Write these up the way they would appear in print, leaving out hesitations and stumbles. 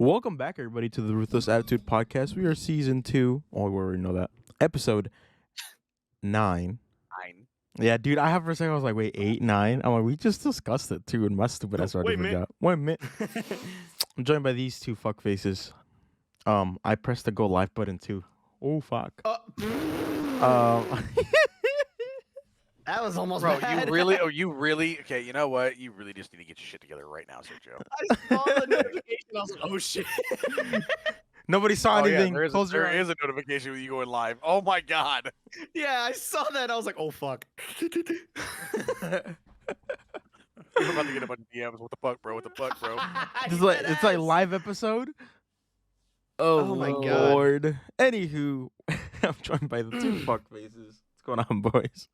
Welcome back, everybody, to the Ruthless Attitude Podcast. We are season 2. Oh, we already know that. Episode 9. Yeah, dude, I have for a second, I was like, wait, 8, 9? I'm like, we just discussed it, too, and my stupid ass already forgot. 1 minute. I'm joined by these two fuck faces. I pressed the go live button, too. Oh, fuck. That was almost Bro, bad. you really, okay, you know what? You really just need to get your shit together right now, Sergio. I saw the notification. I was like, oh, shit. Nobody saw anything. There Close your eyes. is a notification with you going live. Oh my god. Yeah, I saw that. I was like, oh, fuck. We're about to get a bunch of DMs. What the fuck, bro? What the fuck, bro? It's like live episode. Oh my God. Lord. Anywho, I'm joined by the two fuck faces. What's going on, boys?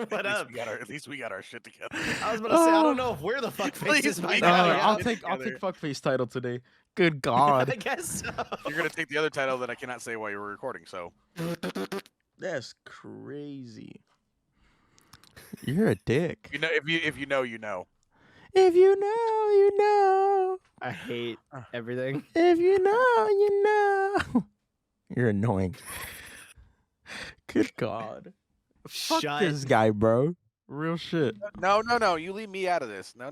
What up? At least we got our shit together. I was about to say, I don't know if we're the fuck faces. we by got now. it. I'll Yeah. take fuckface title today. Good God. I guess so. You're gonna take the other title that I cannot say while you were recording. So That's crazy. You're a dick. you know, if you know, you know. If you know, you know. I hate everything. If you know, you know. You're annoying. Good God. Fuck Shut. this guy, bro. Real shit. No. You leave me out of this. No.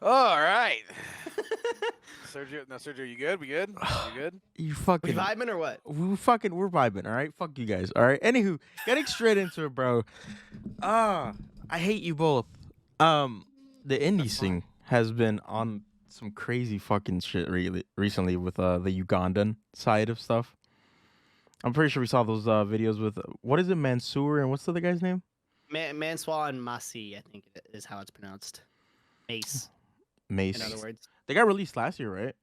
All right. Sergio, you good? We good? You good? You We fucking. vibing or what? We're vibing, all right? Fuck you guys, all right? Anywho, getting straight into it, bro. I hate you both. The indie scene has been on some crazy fucking shit recently with the Ugandan side of stuff. I'm pretty sure we saw those videos with, what is it, Mansoor, and what's the other guy's name? Manswal and Masi, I think is how it's pronounced. Mace, Mace. in other words. They got released last year, right?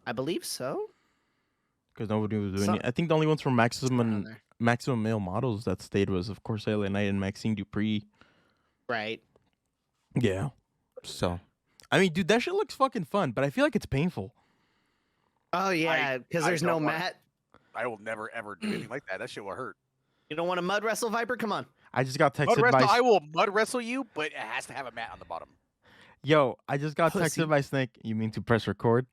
I believe so. Because nobody was doing it. I think the only ones from Maximum Male Models that stayed was, of course, LA Knight and Maxine Dupree. Right. Yeah. So, I mean, dude, that shit looks fucking fun, but I feel like it's painful. Oh, yeah, because there's no mat. I will never ever do anything like that. That shit will hurt. You don't want to mud wrestle, Viper? Come on. I just got Mud texted wrestle, by... I will mud wrestle you, but it has to have a mat on the bottom. Yo, I just got Pussy. texted by Snake. You mean to press record?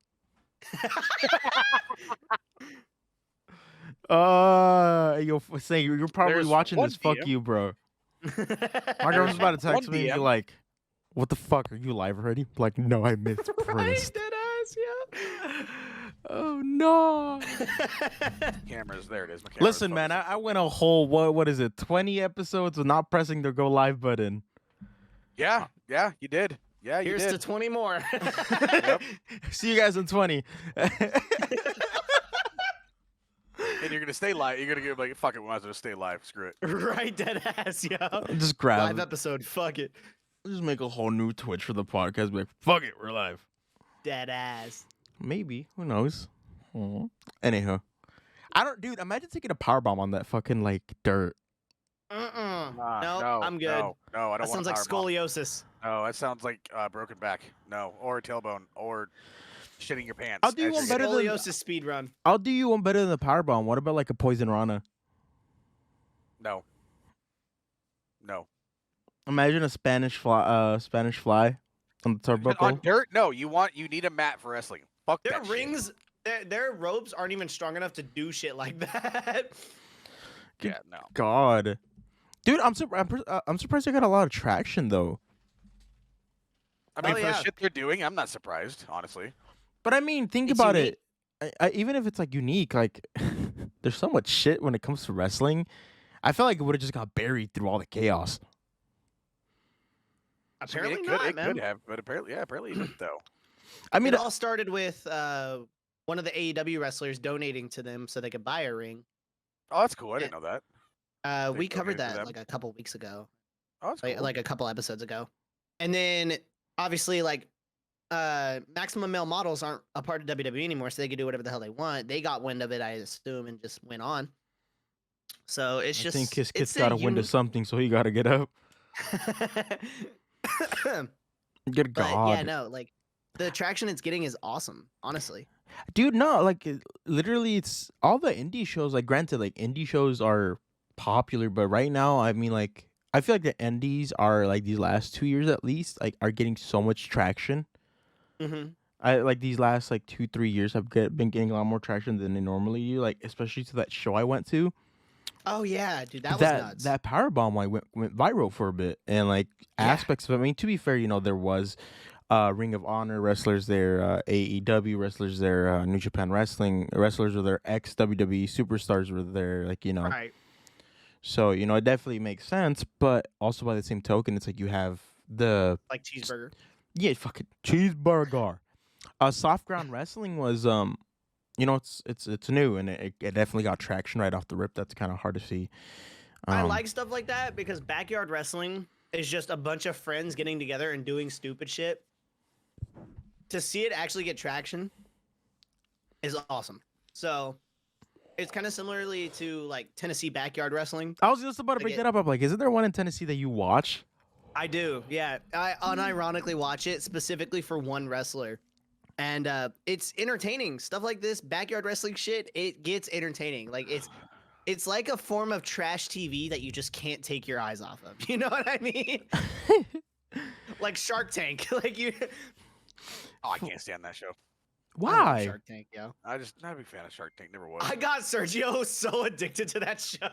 Yo, Snake, you're probably There's watching one this. Fuck DM. you, bro. My girl's about to text me and be like, what the fuck? Are you live already? Like, no, I missed Right, press. dead ass, yeah. Oh, no. Cameras, there it is. My camera's Listen, man, focusing. I went a whole, what is it, 20 episodes of not pressing the go live button. Yeah, you did. Yeah, you Here's did. to 20 more. Yep. See you guys in 20. And you're gonna stay live. You're gonna get like, fuck it, we might as well stay live. Screw it. Right, dead ass, yo. Just grab Live it. episode, fuck it. Just make a whole new Twitch for the podcast. Be like, fuck it, we're live. Dead ass. Maybe. Who knows? Anyhow. I don't, dude, imagine taking a powerbomb on that fucking, like, dirt. Nah, No, I'm good. No, I don't That want sounds like powerbomb. scoliosis. No, that sounds like broken back. No, or a tailbone, or shitting your pants. I'll do as one you're better getting- than- Scoliosis speed run. I'll do you one better than the powerbomb. What about, like, a poison rana? No. Imagine a Spanish fly on the turbo On dirt? No, you need a mat for wrestling. Fuck Their that shit. rings, their ropes aren't even strong enough to do shit like that. Yeah, no. God. Dude, I'm surprised they got a lot of traction, though. I mean, Oh, for yeah. the shit they're doing, I'm not surprised, honestly. But I mean, think It's about unique. it. Even if it's like unique, like there's so much shit when it comes to wrestling. I feel like it would have just got buried through all the chaos. Apparently it not, could, man. It could have, but apparently it didn't, though. I mean, It all started with one of the AEW wrestlers donating to them so they could buy a ring. Oh, that's cool. I didn't know that. They We covered donated to that them? like a couple weeks ago, Oh, that's cool. like a couple episodes ago. And then obviously like Maximum Male Models aren't a part of WWE anymore, so they can do whatever the hell they want. They got wind of it, I assume, and just went on. So it's I just think Kiss it's Kit's got to win to something, so he got to get up. Good But God. yeah, no, like the traction it's getting is awesome, honestly. Dude, no, like literally, it's all the indie shows. Like, granted, like indie shows are popular, but right now, I mean, like, I feel like the indies are like these last 2 years at least, like, are getting so much traction. Mm-hmm. I like these last like 2-3 years have been getting a lot more traction than they normally do. Like especially to that show I went to. Oh yeah, dude, that was That nuts. that powerbomb like went viral for a bit, and like Yeah. aspects of it. I mean, to be fair, there was Ring of Honor wrestlers there, AEW wrestlers there, New Japan Wrestling wrestlers were there, ex WWE superstars were there, like Right. So it definitely makes sense, but also by the same token, it's like you have the Like cheeseburger. yeah fucking cheeseburger. Soft ground wrestling was it's new, and it definitely got traction right off the rip. That's kind of hard to see. I like stuff like that because backyard wrestling is just a bunch of friends getting together and doing stupid shit. To see it actually get traction is awesome. So it's kind of similarly to like Tennessee backyard wrestling. I was just about to bring that up. I'm like, isn't there one in Tennessee that you watch? I do, yeah. I unironically watch it specifically for one wrestler. And it's entertaining. Stuff like this, backyard wrestling shit, it gets entertaining. Like it's like a form of trash TV that you just can't take your eyes off of. You know what I mean? Like Shark Tank. Like you Oh, I can't stand that show. I love Why? Shark Tank, yo. I just not a big fan of Shark Tank. Never was. I got Sergio so addicted to that show.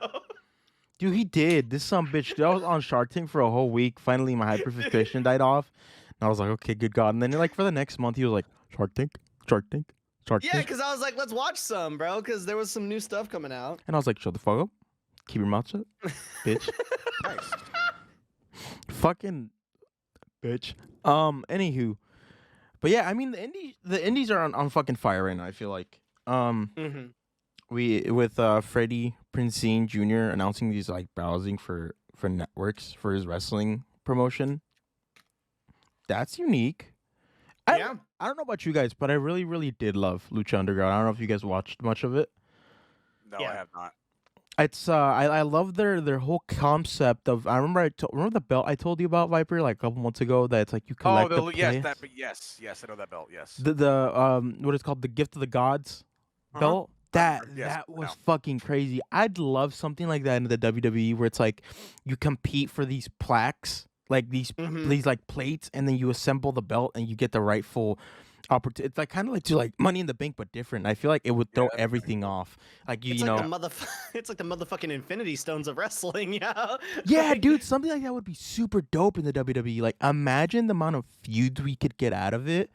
Dude, he did. This some bitch. I was on Shark Tank for a whole week. Finally, my hyperfixation died off, and I was like, okay, good God. And then like for the next month, he was like, Shark Tank, Shark Tank, Shark Yeah, Tank. because I was like, let's watch some, bro, because there was some new stuff coming out. And I was like, shut the fuck up. Keep your mouth shut, bitch. Nice. Fucking bitch. Anywho, but yeah, I mean the indies are on fucking fire right now. I feel like Mm-hmm. we with Freddie Prinze Jr. announcing these like browsing for networks for his wrestling promotion. That's unique. Yeah. I don't know about you guys, but I really, really did love Lucha Underground. I don't know if you guys watched much of it. No, Yeah. I have not. It's I love their whole concept of. I remember remember the belt I told you about, Viper, like a couple months ago. That it's like you collect the yes, plays. yes, I know that belt. Yes. The what is called the Gift of the Gods belt. That Yes, that was no. fucking crazy. I'd love something like that in the WWE where it's like you compete for these plaques, like these like plates, and then you assemble the belt and you get the rightful opportunity. It's like kind of like to like Money in the Bank, but different. I feel like it would throw that'd be everything off. Like It's like it's like the motherfucking Infinity Stones of wrestling, yeah. yeah, Like, dude, something like that would be super dope in the WWE. Like imagine the amount of feuds we could get out of it.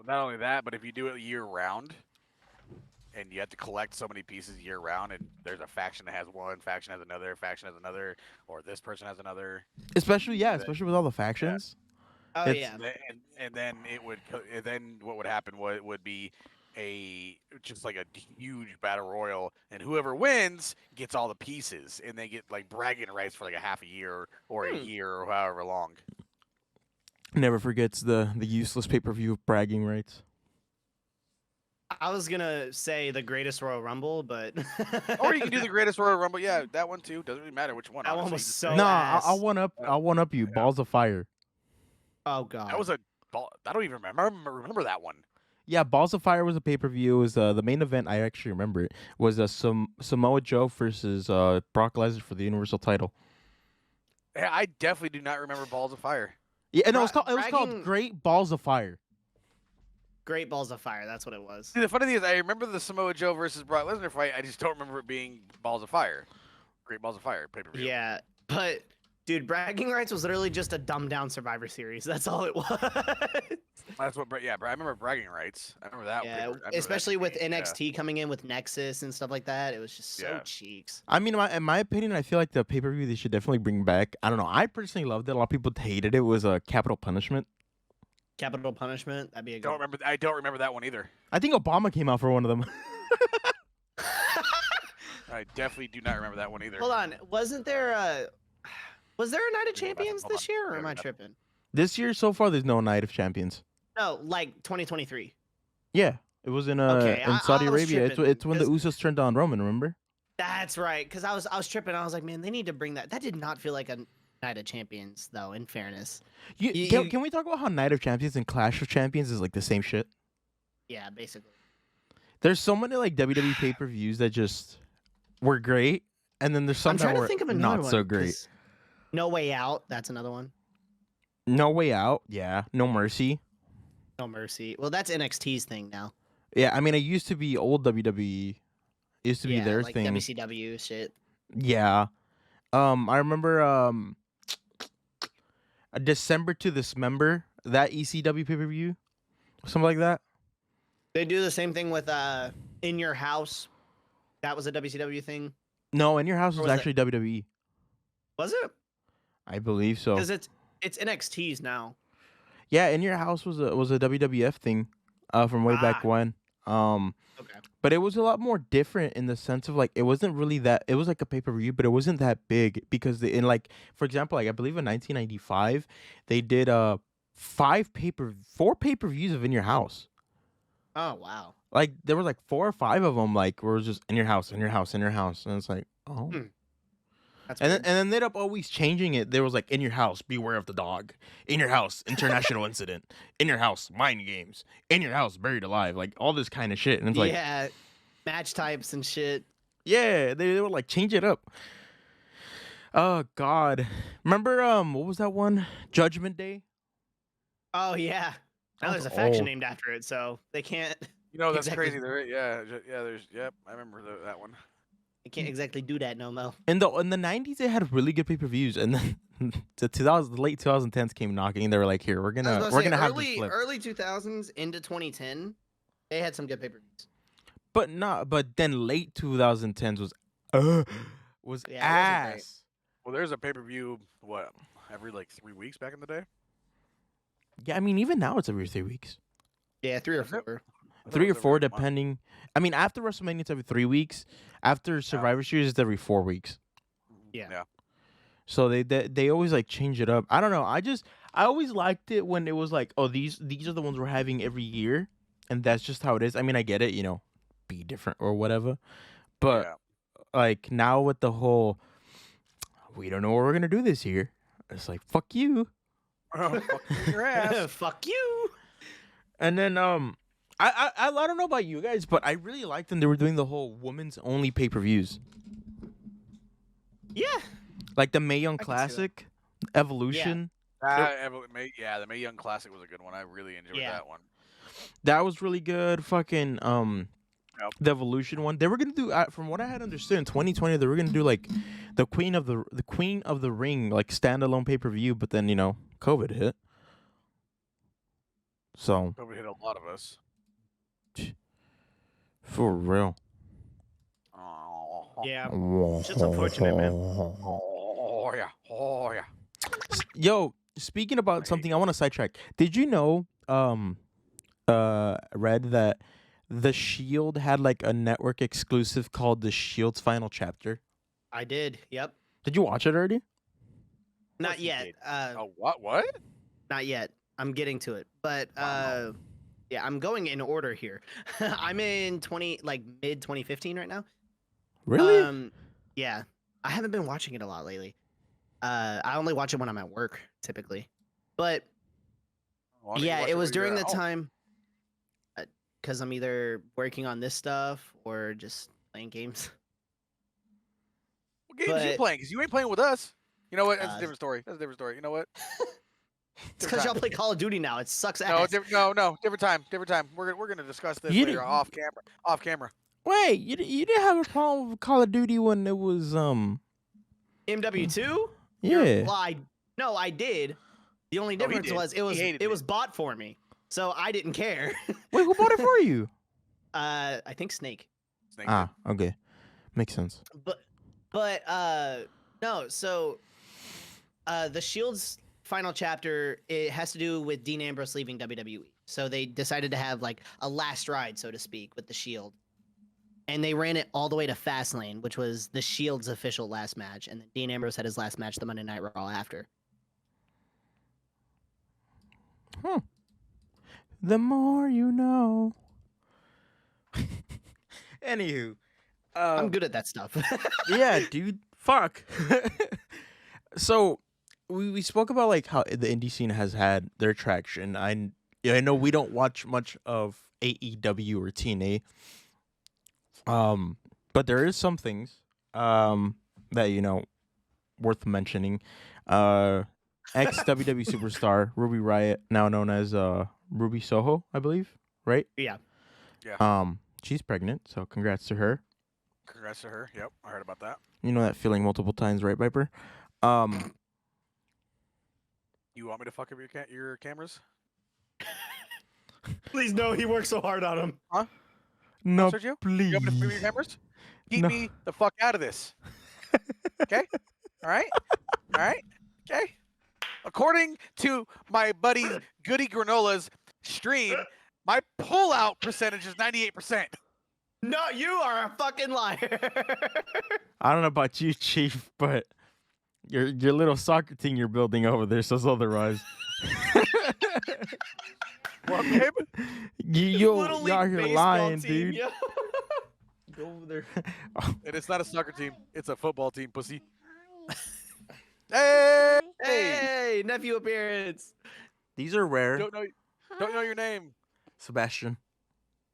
Not only that, but if you do it year round, and you have to collect so many pieces year round, and there's a faction that has one, faction has another, faction has another, or this person has another. Especially with all the factions. Oh It's- yeah. And then then what would happen would be just like a huge battle royal, and whoever wins gets all the pieces, and they get like bragging rights for like a half a year or a year or however long. Never forgets the useless pay-per-view of bragging rights. I was gonna say the greatest Royal Rumble, but Or you can do the greatest Royal Rumble. Yeah, that one too. Doesn't really matter which one. That one honestly. was Just- so- No, ass. I'll one up you. Yeah. Balls of Fire. Oh god. That was a. I don't even remember that one. Yeah, Balls of Fire was a pay-per-view. It was the main event. I actually remember it was Samoa Joe versus Brock Lesnar for the Universal title. Yeah, I definitely do not remember Balls of Fire. Yeah, and it was Bragging- called Great Balls of Fire. Great Balls of Fire. That's what it was. See, the funny thing is, I remember the Samoa Joe versus Brock Lesnar fight. I just don't remember it being Balls of Fire. Great Balls of Fire pay-per-view. Yeah, but dude, bragging rights was literally just a dumbed down Survivor Series. That's all it was. That's what. Yeah, I remember bragging rights. I remember that. Yeah, I remember that especially with being- yeah. NXT coming in with Nexus and stuff like that. It was just so Yeah. cheeks. I mean, in my opinion, I feel like the pay-per-view they should definitely bring back. I don't know. I personally loved it. A lot of people hated it. It was Capital Punishment. Capital Punishment. That'd be a good. I don't remember that one either. I think Obama came out for one of them. I definitely do not remember that one either. Hold on. Wasn't there a? Was there a Night of Think about it. Champions Hold this on. year, or Yeah, am I we got- tripping? This year so far, there's no Night of Champions. No, like 2023. Yeah, it was in Okay, in Saudi I was Arabia. It's tripping, when the Usos turned on Roman. Remember? That's right. Because I was tripping. I was like, man, they need to bring that. That did not feel like a Night of Champions, though. In fairness. You- Can we talk about how Night of Champions and Clash of Champions is like the same shit? Yeah, basically. There's so many like WWE pay-per-views that just were great, and then there's some I'm that trying to were think of another not one. so great. 'cause No Way Out. That's another one. No Way Out, yeah. No Mercy. No Mercy. Well, that's NXT's thing now. Yeah, I mean, it used to be old WWE. It used to be their like thing. WCW shit. Yeah. I remember a December to Dismember, that ECW pay-per-view, something like that. They do the same thing with In Your House. That was a WCW thing. No, In Your House Or was was actually WWE. Was it? I believe so. Because it's NXT's now. Yeah, In Your House was a WWF thing, from way back when. Okay. But it was a lot more different in the sense of like it wasn't really that. It was like a pay-per-view, but it wasn't that big because for example, like I believe in 1995 they did 4 pay-per-views of In Your House. Oh wow. Like there was like 4 or 5 of them like where it was just in your house, in your house, in your house, and it's like That's and weird. then they ended up always changing it. There was like in your house, beware of the dog. In your house, international incident. In your house, mind games. In your house, buried alive. Like all this kind of shit, and it's like yeah, match types and shit. yeah, they would like change it up. Oh God, remember what was that one? Judgment Day. Oh yeah. Now That there's a was faction old. named after it, so they can't. You know, that's Exactly. crazy. There's I remember that one. They can't exactly do that no more. In the 90s, they had really good pay-per-views, and then the late 2010s came knocking. And they were like, "Here, we're gonna have this flip." early 2000s into 2010. They had some good pay-per-views. But then late 2010s was Yeah, it wasn't great. ass. Well, there's a pay-per-view every like 3 weeks back in the day. Yeah, I mean, even now it's every 3 weeks, Yeah, 3 or Is it? 4. I thought 3 it or was 4 every month. depending. I mean, after WrestleMania it's every 3 weeks. After Survivor Series it's every 4 weeks. Yeah. So they always like change it up. I don't know. I always liked it when it was like, oh, these are the ones we're having every year, and that's just how it is. I mean, I get it, be different or whatever, but Yeah. like now with the whole, we don't know what we're gonna do this year. It's like fuck you. Fuck your ass. Fuck you. And then I don't know about you guys, but I really liked when they were doing the whole women's only pay-per-views. Yeah. Like the Mae Young can see that. Classic, Evolution. The Mae Young Classic was a good one. I really enjoyed Yeah. that one. That was really good. Fucking Yep. the Evolution one. They were gonna do, from what I had understood, in 2020 they were gonna do like the Queen of the Ring like standalone pay-per-view, but then COVID hit. So Probably hit a lot of us. for real. Oh Yeah. Yo, Just unfortunate, man. Oh yeah. Speaking about something, I want to sidetrack. Did you know, Red, that the Shield had like a network exclusive called The Shield's Final Chapter? I did. Yep. Did you watch it already? Not you yet. did. Oh what? Not yet. I'm getting to it. But Wow. yeah, I'm going in order here. I'm in mid 2015 right now. Really? Yeah. I haven't been watching it a lot lately. I only watch it when I'm at work typically. But Why don't you yeah, watch it was when you're during the at home? time because I'm either working on this stuff or just playing games. What games you but- playing? Because you ain't playing with us. You know what? That's a Uh, different story. That's a different story. You know what? It's because y'all play Call of Duty now. It sucks No, ass. different time. Different time. We're gonna discuss this You later didn't- off camera. Off camera. Wait, you didn't have a problem with Call of Duty when it was MW2? yeah. No, I did. The only No, he difference did. was He hated it it. was bought for me, so I didn't care. Wait, who bought it for you? I think Snake, Snake Okay, makes sense. but no. So the Shield's final chapter, it has to do with Dean Ambrose leaving WWE. So they decided to have like a last ride, so to speak, with the Shield. And they ran it all the way to Fastlane, which was the Shield's official last match. And then Dean Ambrose had his last match the Monday Night Raw after. The more you know. Anywho, I'm good at that stuff. yeah, dude. Fuck. So we spoke about like how the indie scene has had their traction. I know we don't watch much of AEW or TNA. But there is some things that worth mentioning. Ex WWE superstar Ruby Riott, now known as Ruby Soho, I believe, right? Yeah. She's pregnant, so congrats to her. Congrats to her. Yep, I heard about that. You know that feeling multiple times, right, Viper? You want me to fuck up your cameras? Please no, he worked so hard on him. No, Sergio? please. You want me to move your cameras? Keep No. me the fuck out of this. Okay? All right? All right? Okay? According to my buddy Goody Granola's stream, my pullout percentage is 98%. No, you are a fucking liar. I don't know about you, Chief, but your little soccer team you're building over there says otherwise. What, babe? Little Y'all league here baseball lying, team, dude. yo. Go over there. And it's not a soccer team. It's a football team, pussy. Hey! Hey, nephew appearance. These are rare. Don't know your name. Sebastian.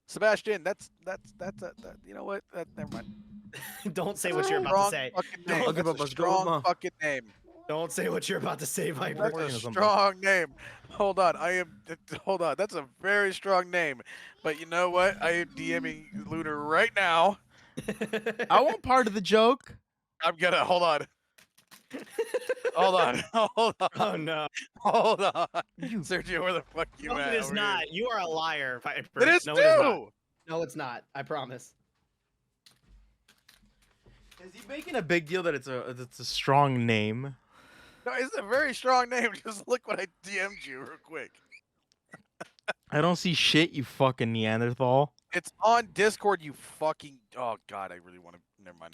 Sebastian, that's you know what? Never mind. Don't say what you're about Strong to say. fucking name. Don't give That's up a a strong strong- fucking name. Don't say what you're about to say, Viper. That's working a on something. strong name. Hold on. Hold on. That's a very strong name. But you know what? I am DMing Lunar right now. I want part of the joke. I'm gonna hold on. Hold on. Hold on. Oh no. Hold on. You- Sergio, where the fuck you No, at? it is over not. You are a liar, Viper. Here? It is no, too. It is not. No, it's not. I promise. Is he making a big deal that it's a strong name? No, it's a very strong name. Just look what I DM'd you real quick. I don't see shit, you fucking Neanderthal. It's on Discord, you fucking. Oh god, I really want to. Never mind.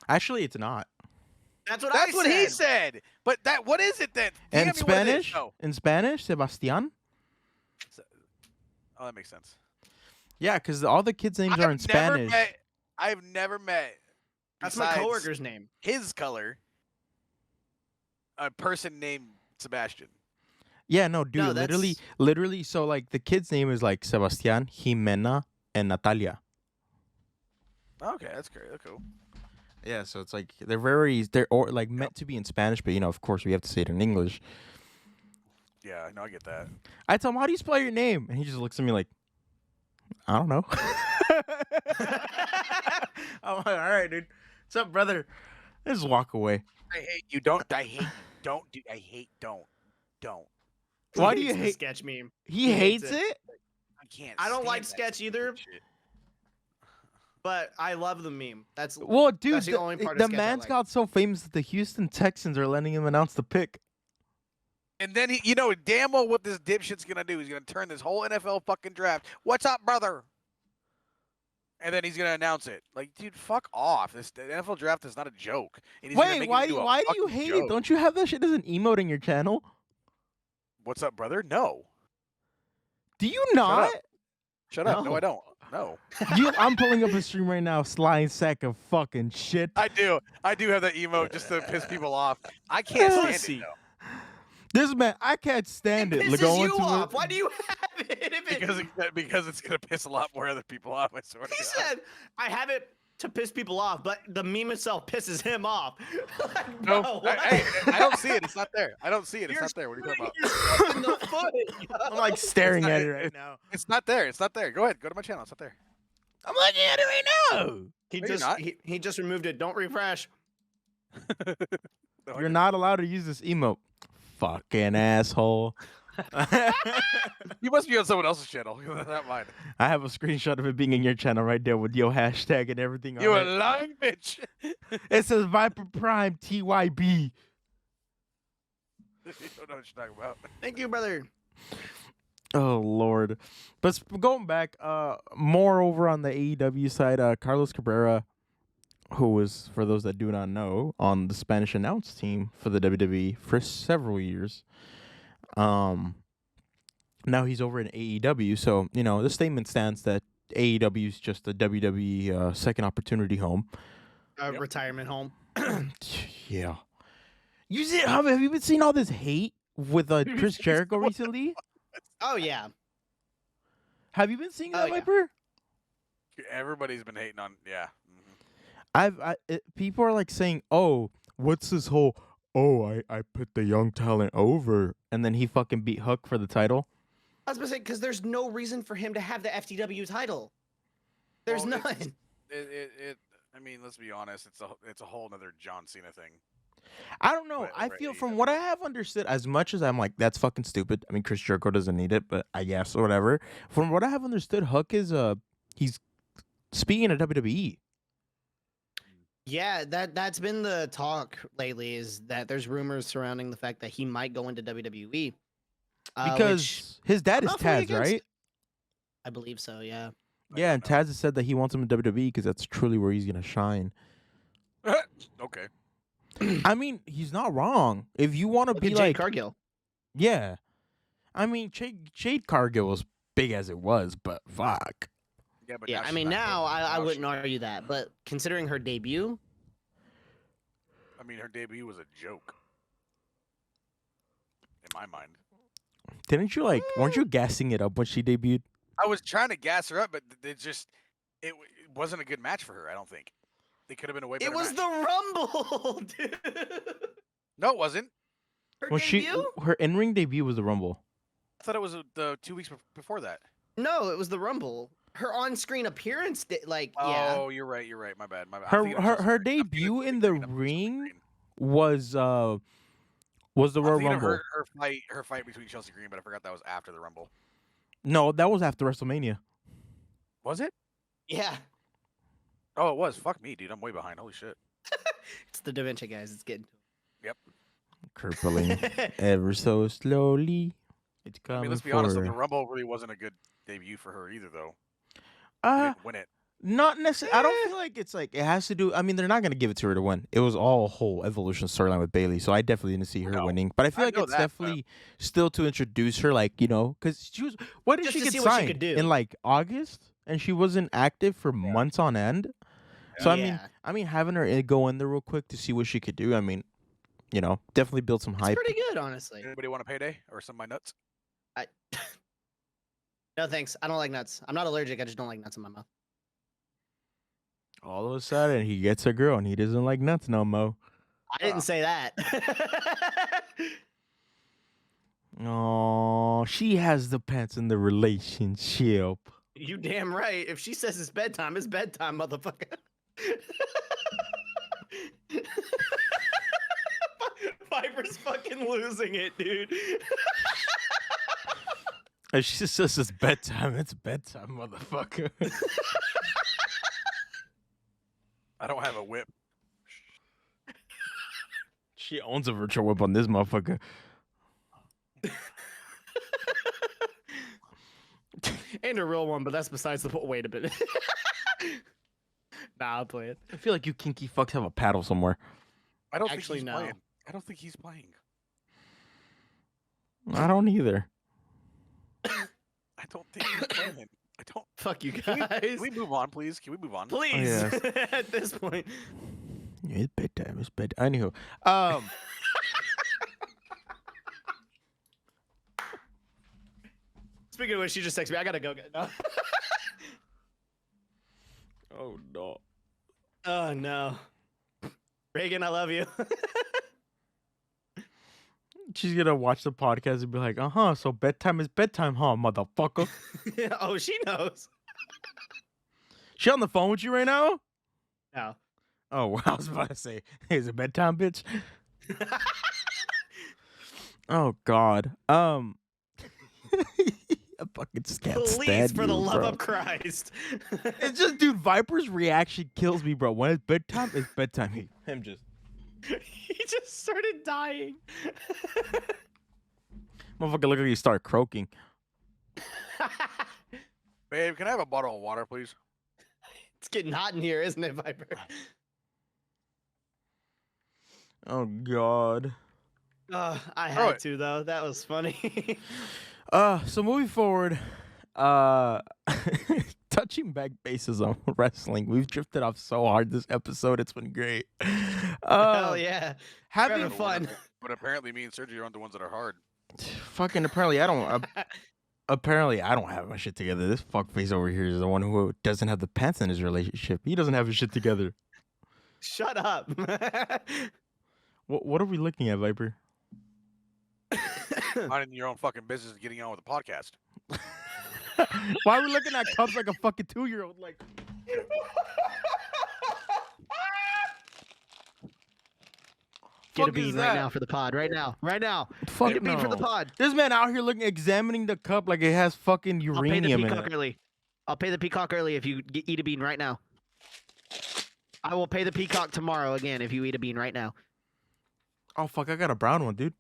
Actually, it's not. That's what That's I what said. he said. But what is it then? DM In me what it is. Spanish? No. In Spanish, Sebastian? Oh, that makes sense. Yeah, because all the kids' names are in Spanish. I've never met. That's my besides coworker's name. His color. A person named Sebastian. Yeah, no, dude, No, literally. So like the kid's name is like Sebastian, Jimena, and Natalia. Okay, that's great. That's cool. Yeah, so it's like they're like meant to be in Spanish, but of course we have to say it in English. Yeah, no, I get that. I tell him, how do you spell your name? And he just looks at me like, I don't know. I'm like, all right, dude. What's up, brother? I just walk away. I hate you. Don't. I hate you. Don't do. I hate. Don't. Why do you Hates the hate? sketch meme? He hates it. I can't. I don't stand like that sketch stupid either. shit. But I love the meme. That's Well, dude, That's the only part of the sketch I man's like. got so famous that the Houston Texans are letting him announce the pick. And then he, damn well what this dipshit's gonna do. He's gonna turn this whole NFL fucking draft. What's up, brother? And then he's gonna announce it. Like, dude, fuck off. The NFL draft is not a joke. And he's gonna Wait, make why it do into a why do you fucking hate joke. it? Don't you have that shit as an emote in your channel? What's up, brother? No. Do you not? Shut up. No, No. I don't. No. I'm pulling up a stream right now, slime sack of fucking shit. I do. I do have that emote just to piss people off. I can't stand Pussy. it though. This man, I can't stand it. pisses Going you to off. it. Why do you have it? If it Because it's gonna piss a lot more other people off. I swear to he God. said, I have it to piss people off, but the meme itself pisses him off. Like, No, bro, what? I don't see it. It's not there. I don't see it. It's You're not there. What are you talking about? yourself in the foot. yo. I'm like staring It's not- at it right now. It's not there. It's not there. Go ahead. Go to my channel. It's not there. I'm looking at it right now. He No, you're just not. he just removed it. Don't refresh. No, You're not allowed to use this emote. Fucking asshole. You must be on someone else's channel. Not mine. I have a screenshot of it being in your channel right there with your hashtag and everything You a on it. lying bitch. It says Viper Prime TYB. You don't know what you're talking about. Thank you, brother. Oh Lord. But going back, more over on the AEW side, Carlos Cabrera, who was, for those that do not know, on the Spanish announce team for the WWE for several years. Now he's over in AEW, so the statement stands that AEW is just a WWE second opportunity home. Yep. Retirement home. Yeah. Have you been seeing all this hate with Chris Jericho recently? Oh yeah. Have you been seeing Oh, that, yeah. Viper? Everybody's been hating on. Yeah. Mhm. People are like saying, "Oh, what's this whole oh, I put the young talent over, and then he fucking beat Hook for the title. I was gonna say because there's no reason for him to have the FTW title. There's Well, none. I mean, let's be honest. It's a whole nother John Cena thing. I don't know. But I over feel at from what I AEW. have understood, as much as I'm like, that's fucking stupid. I mean, Chris Jericho doesn't need it, but I guess or whatever. From what I have understood, Hook is he's speaking of WWE. Yeah, that's been the talk lately. Is that there's rumors surrounding the fact that he might go into WWE Because his dad I'm is not fully Taz, against. right? I believe so. Yeah. I Yeah, don't and know. Taz has said that he wants him in WWE because that's truly where he's gonna shine. Okay. I mean, he's not wrong. If you want to Look be at Jade like, Cargill. yeah, I mean, Jade Cargill was big as it was, but fuck. Yeah, but Yeah, now I she's mean not now booked. I Now wouldn't she- argue that, but considering her debut, I mean, her debut was a joke. In my mind. Didn't you like? Weren't you gassing it up when she debuted? I was trying to gas her up, but it wasn't a good match for her. I don't think it could have been a way better. it was match. the Rumble, dude. No, it wasn't. Her Well, debut? her in-ring debut was the Rumble. I thought it was the 2 weeks before that. No, it was the Rumble. Her on-screen appearance, yeah. Oh, you're right. You're right. My bad. My bad. I'm Her thinking of her Chelsea her Green. I'm thinking debut of in Chelsea the Green. I'm thinking of Chelsea ring Green. was the I'm Royal thinking of Rumble. her fight between Chelsea Green, but I forgot that was after the Rumble. No, that was after WrestleMania. Was it? Yeah. Oh, it was. Fuck me, dude. I'm way behind. Holy shit. It's the dementia, guys. It's getting Crippling ever so slowly. It's I coming mean, let's be for honest. The her. Rumble really wasn't a good debut for her either, though. She Uh, didn't win it. not necessarily. I don't feel like it's like it has to do. I mean, they're not gonna give it to her to win. It was all a whole evolution storyline with Bailey, so I definitely didn't see her No, winning. But I feel I like know it's that, but- definitely still to introduce her, like because she was. What did Just she to get see what she signed could do. in like August, and she wasn't active for months on end. So Yeah. I mean, having her go in there real quick to see what she could do. I mean, definitely build some It's hype. pretty good, honestly. Anybody want a payday or some of my nuts? No, thanks. I don't like nuts. I'm not allergic. I just don't like nuts in my mouth. All of a sudden, he gets a girl, and he doesn't like nuts no more. I didn't say that. Oh, she has the pants in the relationship. You damn right. If she says it's bedtime, motherfucker. Viper's fucking losing it, dude. And she just says it's bedtime. It's bedtime, motherfucker. I don't have a whip. She owns a virtual whip on this motherfucker. And a real one, but that's besides the point. Wait a minute. Nah, I'll play it. I feel like you kinky fucks have a paddle somewhere. I don't Actually, think he's no. playing. I don't think he's playing. I don't either. I don't think he's playing. I don't. Fuck you Can guys. can we move on, please? Can we move on? Please. yes. At this point. Yeah, it's bedtime. It's bedtime. Anywho, Speaking of which, she just texted me. I gotta go. No. oh no. Oh no. Reagan, I love you. She's gonna watch the podcast and be like, so bedtime is bedtime, huh, motherfucker? Oh, she knows. She on the phone with you right now? No. Oh, well, I was about to say, hey, is it bedtime, bitch? Oh God. I fucking can't Please, stand for the you, love bro. of Christ. It's just, dude, Viper's reaction kills me, bro. When it's bedtime, it's bedtime. Him just, He just started dying. motherfucker, look like he start croaking. Babe, can I have a bottle of water, please? It's getting hot in here, isn't it, Viper? Oh God. I had Alright. to though. That was funny. So moving forward, touching back bases on wrestling. We've drifted off so hard this episode. It's been great. Hell yeah. Having Having fun. But apparently, me and Sergio aren't the ones that are hard. fucking apparently I don't have my shit together. This fuckface over here is the one who doesn't have the pants in his relationship. He doesn't have his shit together. Shut up. What are we looking at, Viper? Minding your own fucking business and getting on with the podcast. Why are we looking at cups like a fucking 2-year-old? Like, Get a fuck is bean right that? now for the pod. Right now. Right now. Fuck Get a bean for the no. pod. This man out here examining the cup like it has fucking I'll pay the uranium in peacock it. early. I'll pay the peacock early if you eat a bean right now. I will pay the peacock tomorrow again if you eat a bean right now. Oh fuck, I got a brown one, dude.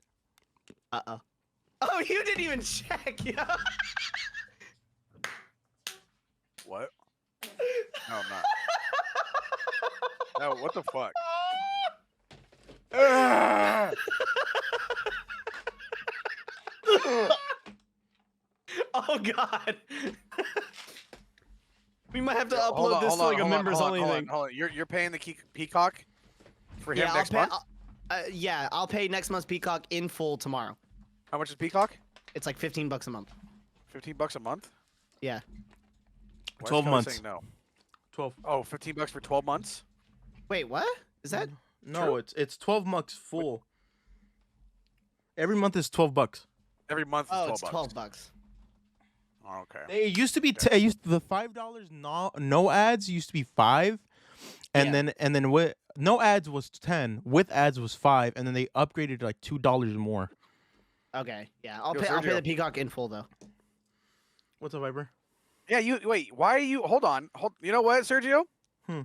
Uh-oh. Oh, you didn't even check, yo. What? No, I'm not. No, what the fuck? Oh god. We might have to Hold upload on, this hold to on, like a hold on, members hold only on, thing. hold on. You're paying the peacock for him Yeah, next month? Yeah, I'll pay next month's peacock in full tomorrow. How much is peacock? It's like $15 a month. $15 a month? Yeah. Why is 12 Kelly months. saying no. 12. Oh, $15 for 12 months? Wait, what? Is that? No, True? it's 12 months full. Every month is $12. Every month is Oh, 12 it's bucks. $12. Oh, okay. It used to be the $5 no ads used to be 5, and Yeah. then with no ads was 10, with ads was 5, and then they upgraded to like $2 more. Okay. Yeah, I'll Yo, pay Sergio. the peacock in full though. What's up, Viper? Yeah, wait, why are you hold on. You know what, Sergio? Hmm.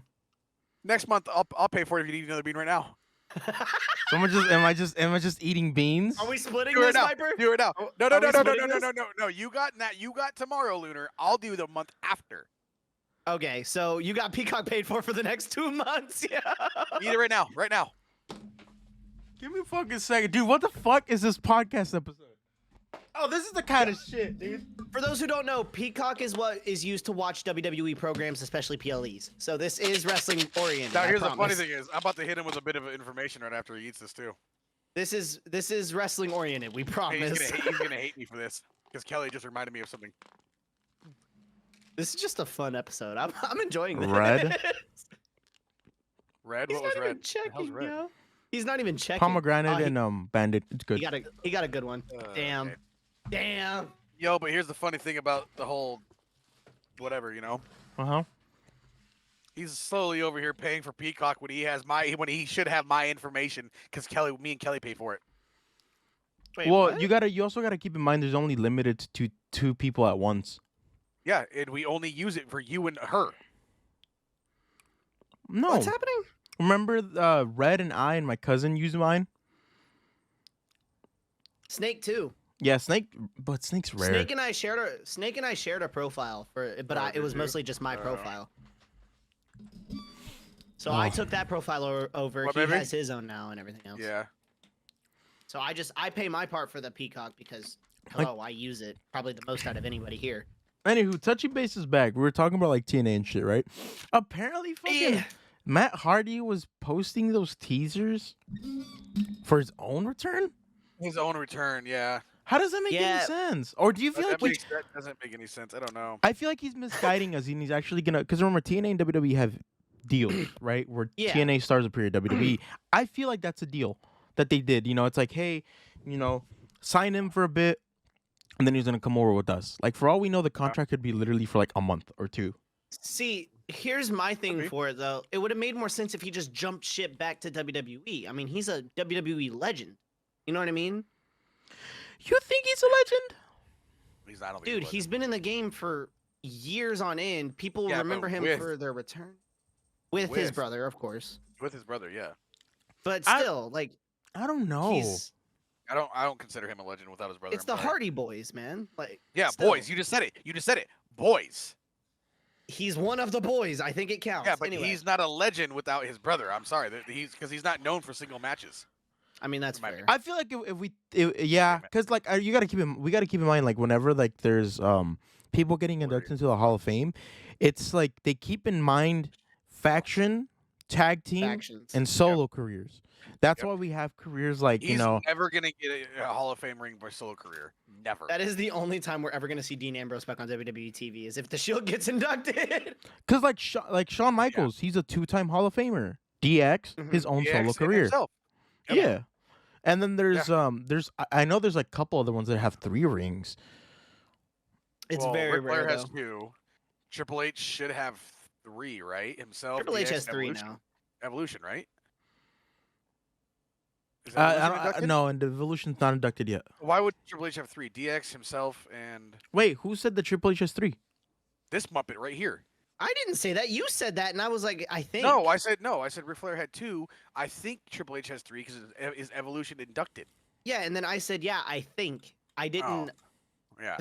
Next month I'll pay for it if you need another bean right now. So am I just eating beans? Are we splitting Do it this, now. Viper? Do it now. Oh, No, are no, we no, no, no, splitting no, no, this? no, no. You got that. You got tomorrow, Lunar. I'll do the month after. Okay, so you got peacock paid for the next 2 months. Yeah. Eat it right now. Right now. Give me a fucking second, dude. What the fuck is this podcast episode? Oh, this is the kind of shit, dude. For those who don't know, Peacock is what is used to watch WWE programs, especially PLEs. So this is wrestling oriented. Now I here's the funny promise. thing is I'm about to hit him with a bit of information right after he eats this too. This is wrestling oriented. We He's promise. gonna hate me for this because Kelly just reminded me of something. This is just a fun episode. I'm enjoying this. Red? Red? He's What was not red? even The hell's checking, red? yo. He's not even checking. Pomegranate Oh, he- and bandit. It's good. He got a good one. Damn. Okay. Damn. Yo, but here's the funny thing about the whole whatever, you know. Uh-huh. He's slowly over here paying for Peacock when he should have my information because me and Kelly pay for it. Wait, Well, what? you also gotta keep in mind there's only limited to 2 people at once. Yeah, and we only use it for you and her. No. What's happening? Remember Red and I and my cousin used mine? Snake too. Yeah, but Snake's rare. Snake and I shared a profile but Oh, it did was you? mostly just my Oh. profile. So I Oh. took that profile over. What, He baby? has his own now and everything else. Yeah. So I pay my part for the Peacock because Like- I use it probably the most out of anybody here. Anywho, Touchy Base is back. We were talking about like TNA and shit, right? Apparently, fucking Yeah. Matt Hardy was posting those teasers for his own return. His own return, yeah. How does that make Yeah. any sense? Or do you feel like That doesn't make any sense. I don't know. I feel like he's misguiding us, and he's actually gonna. Because remember, TNA and WWE have deals, right? Where Yeah. TNA stars appear at WWE. I feel like that's a deal that they did. You know, it's like, hey, sign him for a bit, and then he's gonna come over with us. Like for all we know, the contract could be literally for like a month or 2. See, here's my thing Okay. for it though. It would have made more sense if he just jumped ship back to WWE. I mean, he's a WWE legend. You know what I mean? You think he's a legend? He's not. Dude, he's been in the game for years on end. People Yeah, but remember him with- for their return. With his with- brother, of course. with his brother. Yeah. But I- still, like I don't know. he's I don't consider him a legend without his brother. it's I'm the sorry. Hardy Boys, man. Like Yeah, still, boys. You just said it. Boys. He's one of the boys. I think it counts. Yeah, but anyway, he's not a legend without his brother. I'm sorry. He's not known for single matches. I mean, that's Might be. fair. I feel like yeah, because like we gotta keep in mind like whenever like there's people getting inducted into the Hall of Fame, it's like they keep in mind faction, tag team, Factions. and solo careers. That's Yep. why we have careers like He's never gonna get a Hall of Fame ring by solo career. Never. That is the only time we're ever going to see Dean Ambrose back on WWE TV is if the Shield gets inducted. because like Shawn Michaels, he's a 2-time Hall of Famer. DX, Mhm. his own DX solo and career. himself. Yeah. And then there's I know there's like a couple other ones that have 3 rings. It's well, very Ric Flair rare has though. 2. Triple H should have 3, right? Himself. Triple H DX, has 3 Evolution. now. Evolution, right? Is Evolution inducted? No, and Evolution's not inducted yet. Why would Triple H have 3? DX, himself, and Wait, who said that Triple H has 3? this Muppet right here. I didn't say that. You said that, and I was like, I think. No, I said Ric Flair had 2. I think Triple H has 3 because is Evolution inducted? Yeah, and then I said, yeah, I think. I didn't. Yeah.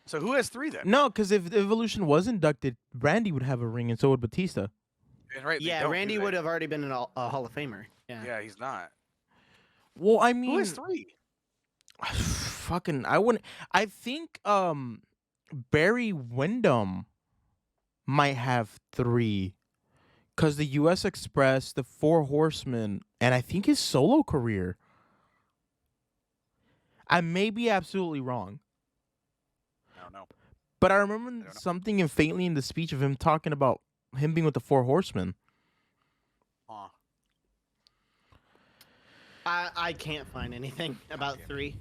So who has 3 then? No, because if Evolution was inducted, Randy would have a ring, and so would Batista. And right, they Yeah, don't, Randy do they? would have already been a Hall of Famer. Yeah. Yeah, he's not. Well, I mean, Who has 3? fucking, I wouldn't. I think Barry Windham might have 3, because the U.S. Express, the 4 Horsemen, and I think his solo career. I may be absolutely wrong, I don't know. but I remember know. something faintly in the speech of him talking about him being with the 4 Horsemen. Huh. I can't find anything about 3.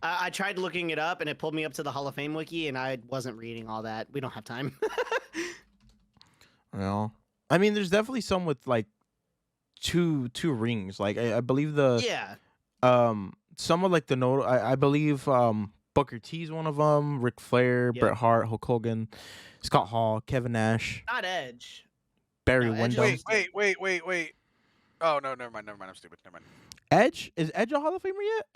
I tried looking it up, and it pulled me up to the Hall of Fame wiki, and I wasn't reading all that. We don't have time. Well, I mean, there's definitely some with like two rings. Like I believe Yeah. some of like the I believe Booker T's one of them. Ric Flair, Yep. Bret Hart, Hulk Hogan, Scott Hall, Kevin Nash, Not Edge. Barry No, Edge Windham. is- Wait. Oh no, never mind. I'm stupid. Never mind. Edge, is Edge a Hall of Famer yet?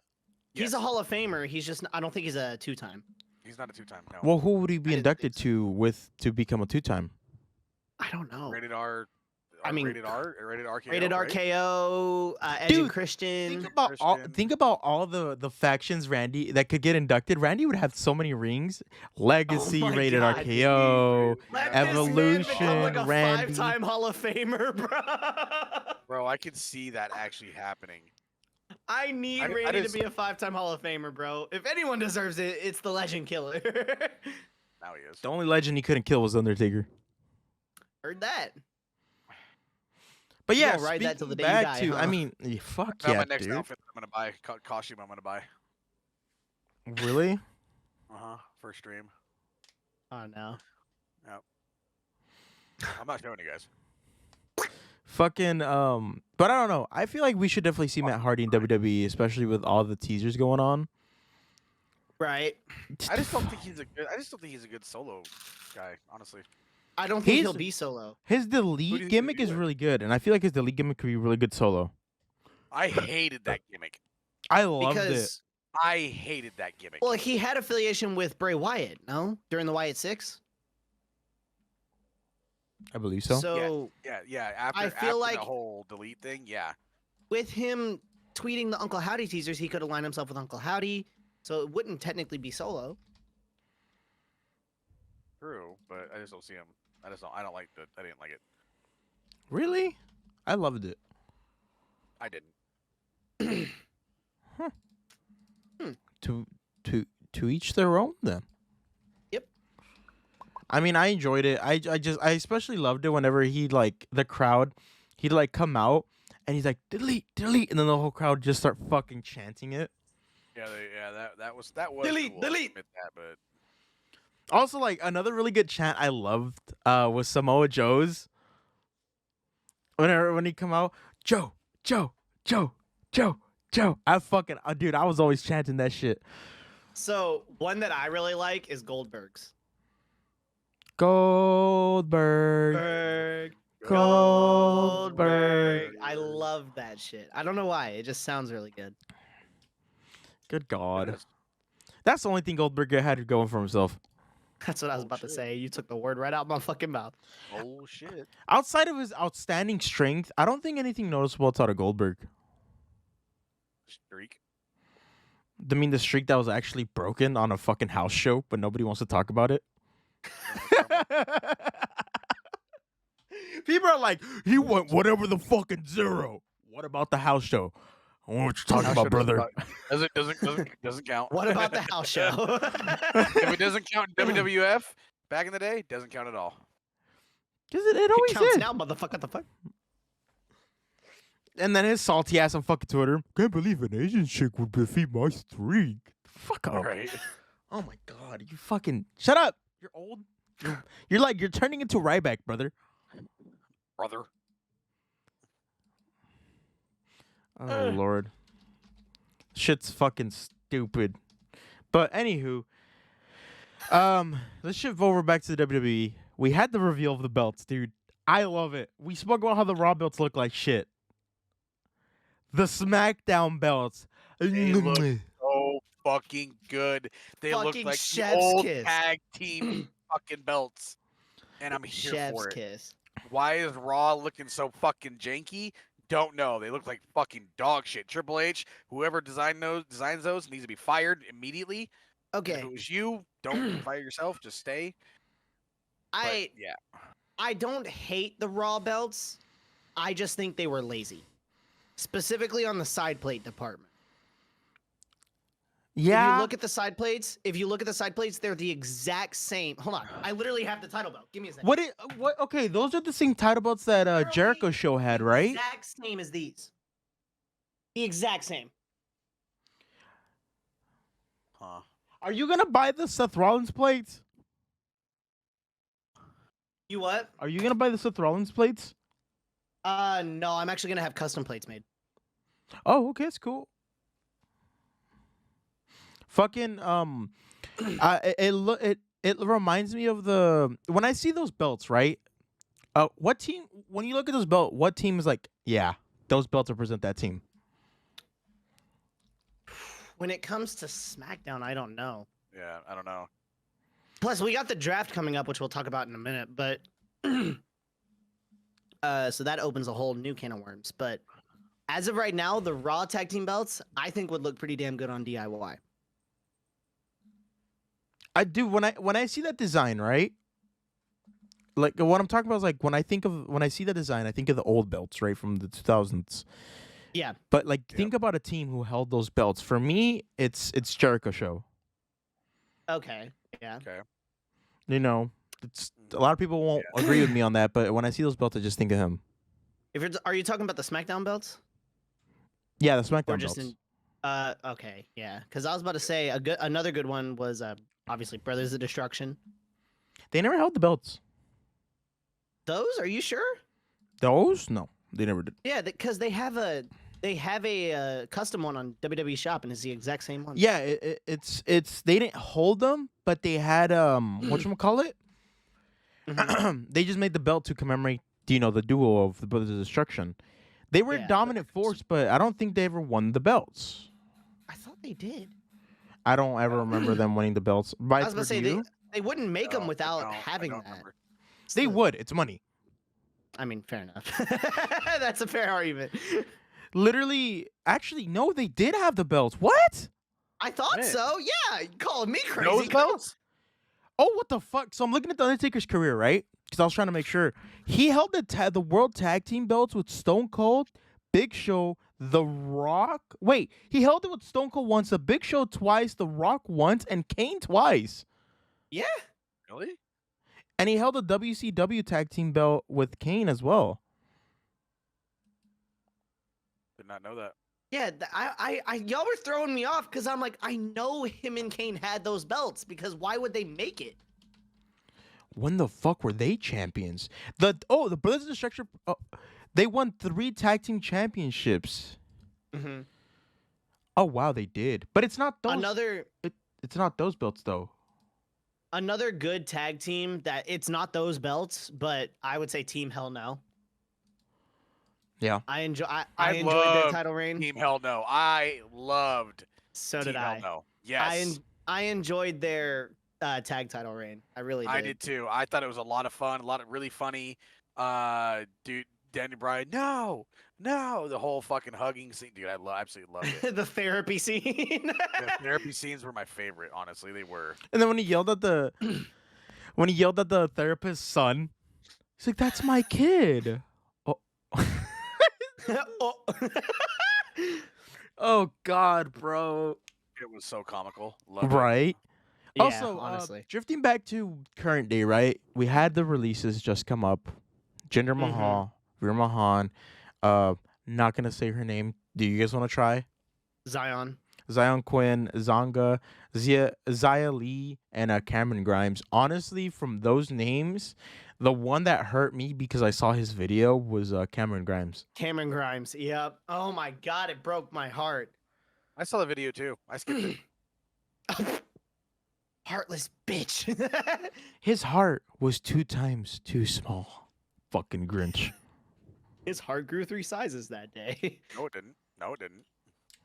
He's a Hall of Famer. He's just. I don't think he's a 2-time. He's not a 2-time. No. Well, who would he be I didn't inducted think to become a 2-time? I don't know. Rated R. I mean, rated RKO. Rated right? RKO, Edge Dude, and Christian. Think about all the factions Randy that could get inducted. Randy would have so many rings. Legacy, my Rated God, RKO, Let this man become Evolution, like a Randy. 5-time Hall of Famer, bro. Bro, I could see that actually happening. I need I Randy just- to be a 5-time Hall of Famer, bro. If anyone deserves it, it's the Legend Killer. Now he is. The only legend he couldn't kill was Undertaker. Heard that. But yeah, gonna ride that till the day you back die, to, huh? I mean, fuck Now yeah, my next dude. outfit I'm gonna buy costume. I'm gonna buy. Really? For stream. Oh no. I'm not showing you guys. Fucking but I don't know. I feel like we should definitely see Matt Hardy in WWE, especially with all the teasers going on. Right. I just don't think he's a good solo guy, honestly. I don't think He's- he'll be solo. His do you delete think gimmick he'd is be with? really good, and I feel like his delete gimmick could be really good solo. I hated that gimmick. I loved it. Because I hated that gimmick. well, he had affiliation with Bray Wyatt, no? During the Wyatt 6. I believe so. So yeah. After, I feel after like- the whole delete thing, yeah. with him tweeting the Uncle Howdy teasers, he could align himself with Uncle Howdy, so it wouldn't technically be solo. True, but I just don't see him. I don't like the. I didn't like it. Really? I loved it. I didn't. To each their own then. Yep. I mean, I enjoyed it. I especially loved it whenever he like the crowd, he'd like come out and he's like delete, delete, and then the whole crowd just start fucking chanting it. Yeah, that was Delete, cool. I'll delete. admit that, but Also, like another really good chant I loved was Samoa Joe's. When he come out, Joe. I fucking dude, I was always chanting that shit. So one that I really like is Goldberg's. Goldberg. Goldberg. I love that shit. I don't know why. It just sounds really good. Good God. Yes. That's the only thing Goldberg had going for himself. That's what I was about to shit. say. You took the word right out my fucking mouth. Oh shit. Outside of his outstanding strength, I don't think anything noticeable outside of Goldberg. Streak. I mean, the streak that was actually broken on a fucking house show, but nobody wants to talk about it. People are like, he went whatever the fucking 0. What about the house show? I don't know what you're talking about, brother. Doesn't count. What about the house show? If it doesn't count in WWF back in the day, doesn't count at all. Because it It always counts did. now, motherfucker. What the fuck? And then his salty ass on fucking Twitter. Can't believe an Asian chick would defeat my streak. Fuck up. Right. Oh my god, you fucking shut up. You're old. You're turning into Ryback, brother. Brother. Oh lord. Shit's fucking stupid. But anywho, let's shift over back to the WWE. We had the reveal of the belts, dude. I love it. We spoke about how the Raw belts look like shit. The SmackDown belts. They look so fucking good. They look Fucking like the chef's old kiss. tag team fucking belts. And I'm here Chef's for it. kiss. Why is Raw looking so fucking janky? Don't know. They look like fucking dog shit. Triple H, whoever designs those needs to be fired immediately. And Okay, if it was you, don't fire yourself. Just stay. But, yeah. I don't hate the Raw belts. I just think they were lazy, specifically on the side plate department. Yeah. If you look at the side plates, they're the exact same. Hold on, I literally have the title belt. Give me a second. What? Okay, those are the same title belts that Literally Jericho show had, the right? Exact same as these. The exact same. Huh. Are you gonna buy the Seth Rollins plates? You what? Are you gonna buy the Seth Rollins plates? No, I'm actually gonna have custom plates made. Oh, okay, it's cool. Fucking it reminds me of the when I see those belts, right? What team? When you look at those belts, what team is like? Yeah, those belts represent that team. When it comes to SmackDown, I don't know. Yeah, I don't know. Plus, we got the draft coming up, which we'll talk about in a minute. But so that opens a whole new can of worms. But as of right now, the Raw tag team belts, I think would look pretty damn good on DIY. I do when I see that design, right? Like what I'm talking about is like when I see the design, I think of the old belts, right, from the 2000s. Yeah. But like think about a team who held those belts. For me, it's Jericho show. Okay. Yeah. Okay. You know, it's a lot of people won't agree with me on that, but when I see those belts, I just think of him. Are you talking about the SmackDown belts? Yeah, the Or SmackDown just belts. okay, yeah. Because I was about to say another good one was obviously Brothers of Destruction. They never held the belts. Those? Are you sure? Those? No, they never did. Yeah, because they have a custom one on WWE Shop, and it's the exact same one. Yeah, it's they didn't hold them, but they had whatchamacallit? They just made the belt to commemorate the duo of the Brothers of Destruction. They were a Yeah, dominant force, but I don't think they ever won the belts. I thought they did. I don't ever remember them winning the belts. I was about to say they wouldn't make them No, without I having don't that. remember. They Still- would. It's money. I mean, fair enough. That's a fair argument. Literally, actually, no, they did have the belts. What? I thought Man. so. Yeah, you calling me crazy? Those belts? Oh, what the fuck? So I'm looking at the Undertaker's career, right? Because I was trying to make sure he held the World Tag Team belts with Stone Cold, Big Show, The Rock. Wait, he held it with Stone Cold once, the Big Show twice, The Rock once, and Kane twice. Yeah. Really? And he held a WCW Tag Team belt with Kane as well. Did not know that. Yeah, y'all were throwing me off because I'm like, I know him and Kane had those belts because why would they make it? When the fuck were they champions? The Brothers of Destruction, they won 3 tag team championships. Mm-hmm. Oh wow, they did. But it's not those. It's not those belts though. Another good tag team that it's not those belts, but I would say Team Hell No. Yeah. I enjoyed their loved title reign. Team Hell No. I loved So Team did Hell I. No. Yes. I enjoyed their tag title reign. I really did. I did too. I thought it was a lot of fun, a lot of really funny. Dude, Danny Bryan, no, the whole fucking hugging scene, dude. I absolutely loved it. The therapy scene. The therapy scenes were my favorite. Honestly, they were. And then when he yelled at the therapist's son, he's like, "That's my kid." Oh. Oh. Oh God, bro. It was so comical. Loved Right. Yeah, Also, honestly. drifting back to current day, right? We had the releases just come up. Jinder Mahal, Veer Mahan, Not gonna say her name. Do you guys want to try? Zion. Zion Quinn, Zonga, Zia Lee, and Cameron Grimes. Honestly, from those names, the one that hurt me because I saw his video was Cameron Grimes. Cameron Grimes. Yep. Oh my God, it broke my heart. I saw the video too. I skipped it. Heartless bitch. His heart was 2 times too small. Fucking Grinch. His heart grew 3 sizes that day. No, it didn't. No, it didn't.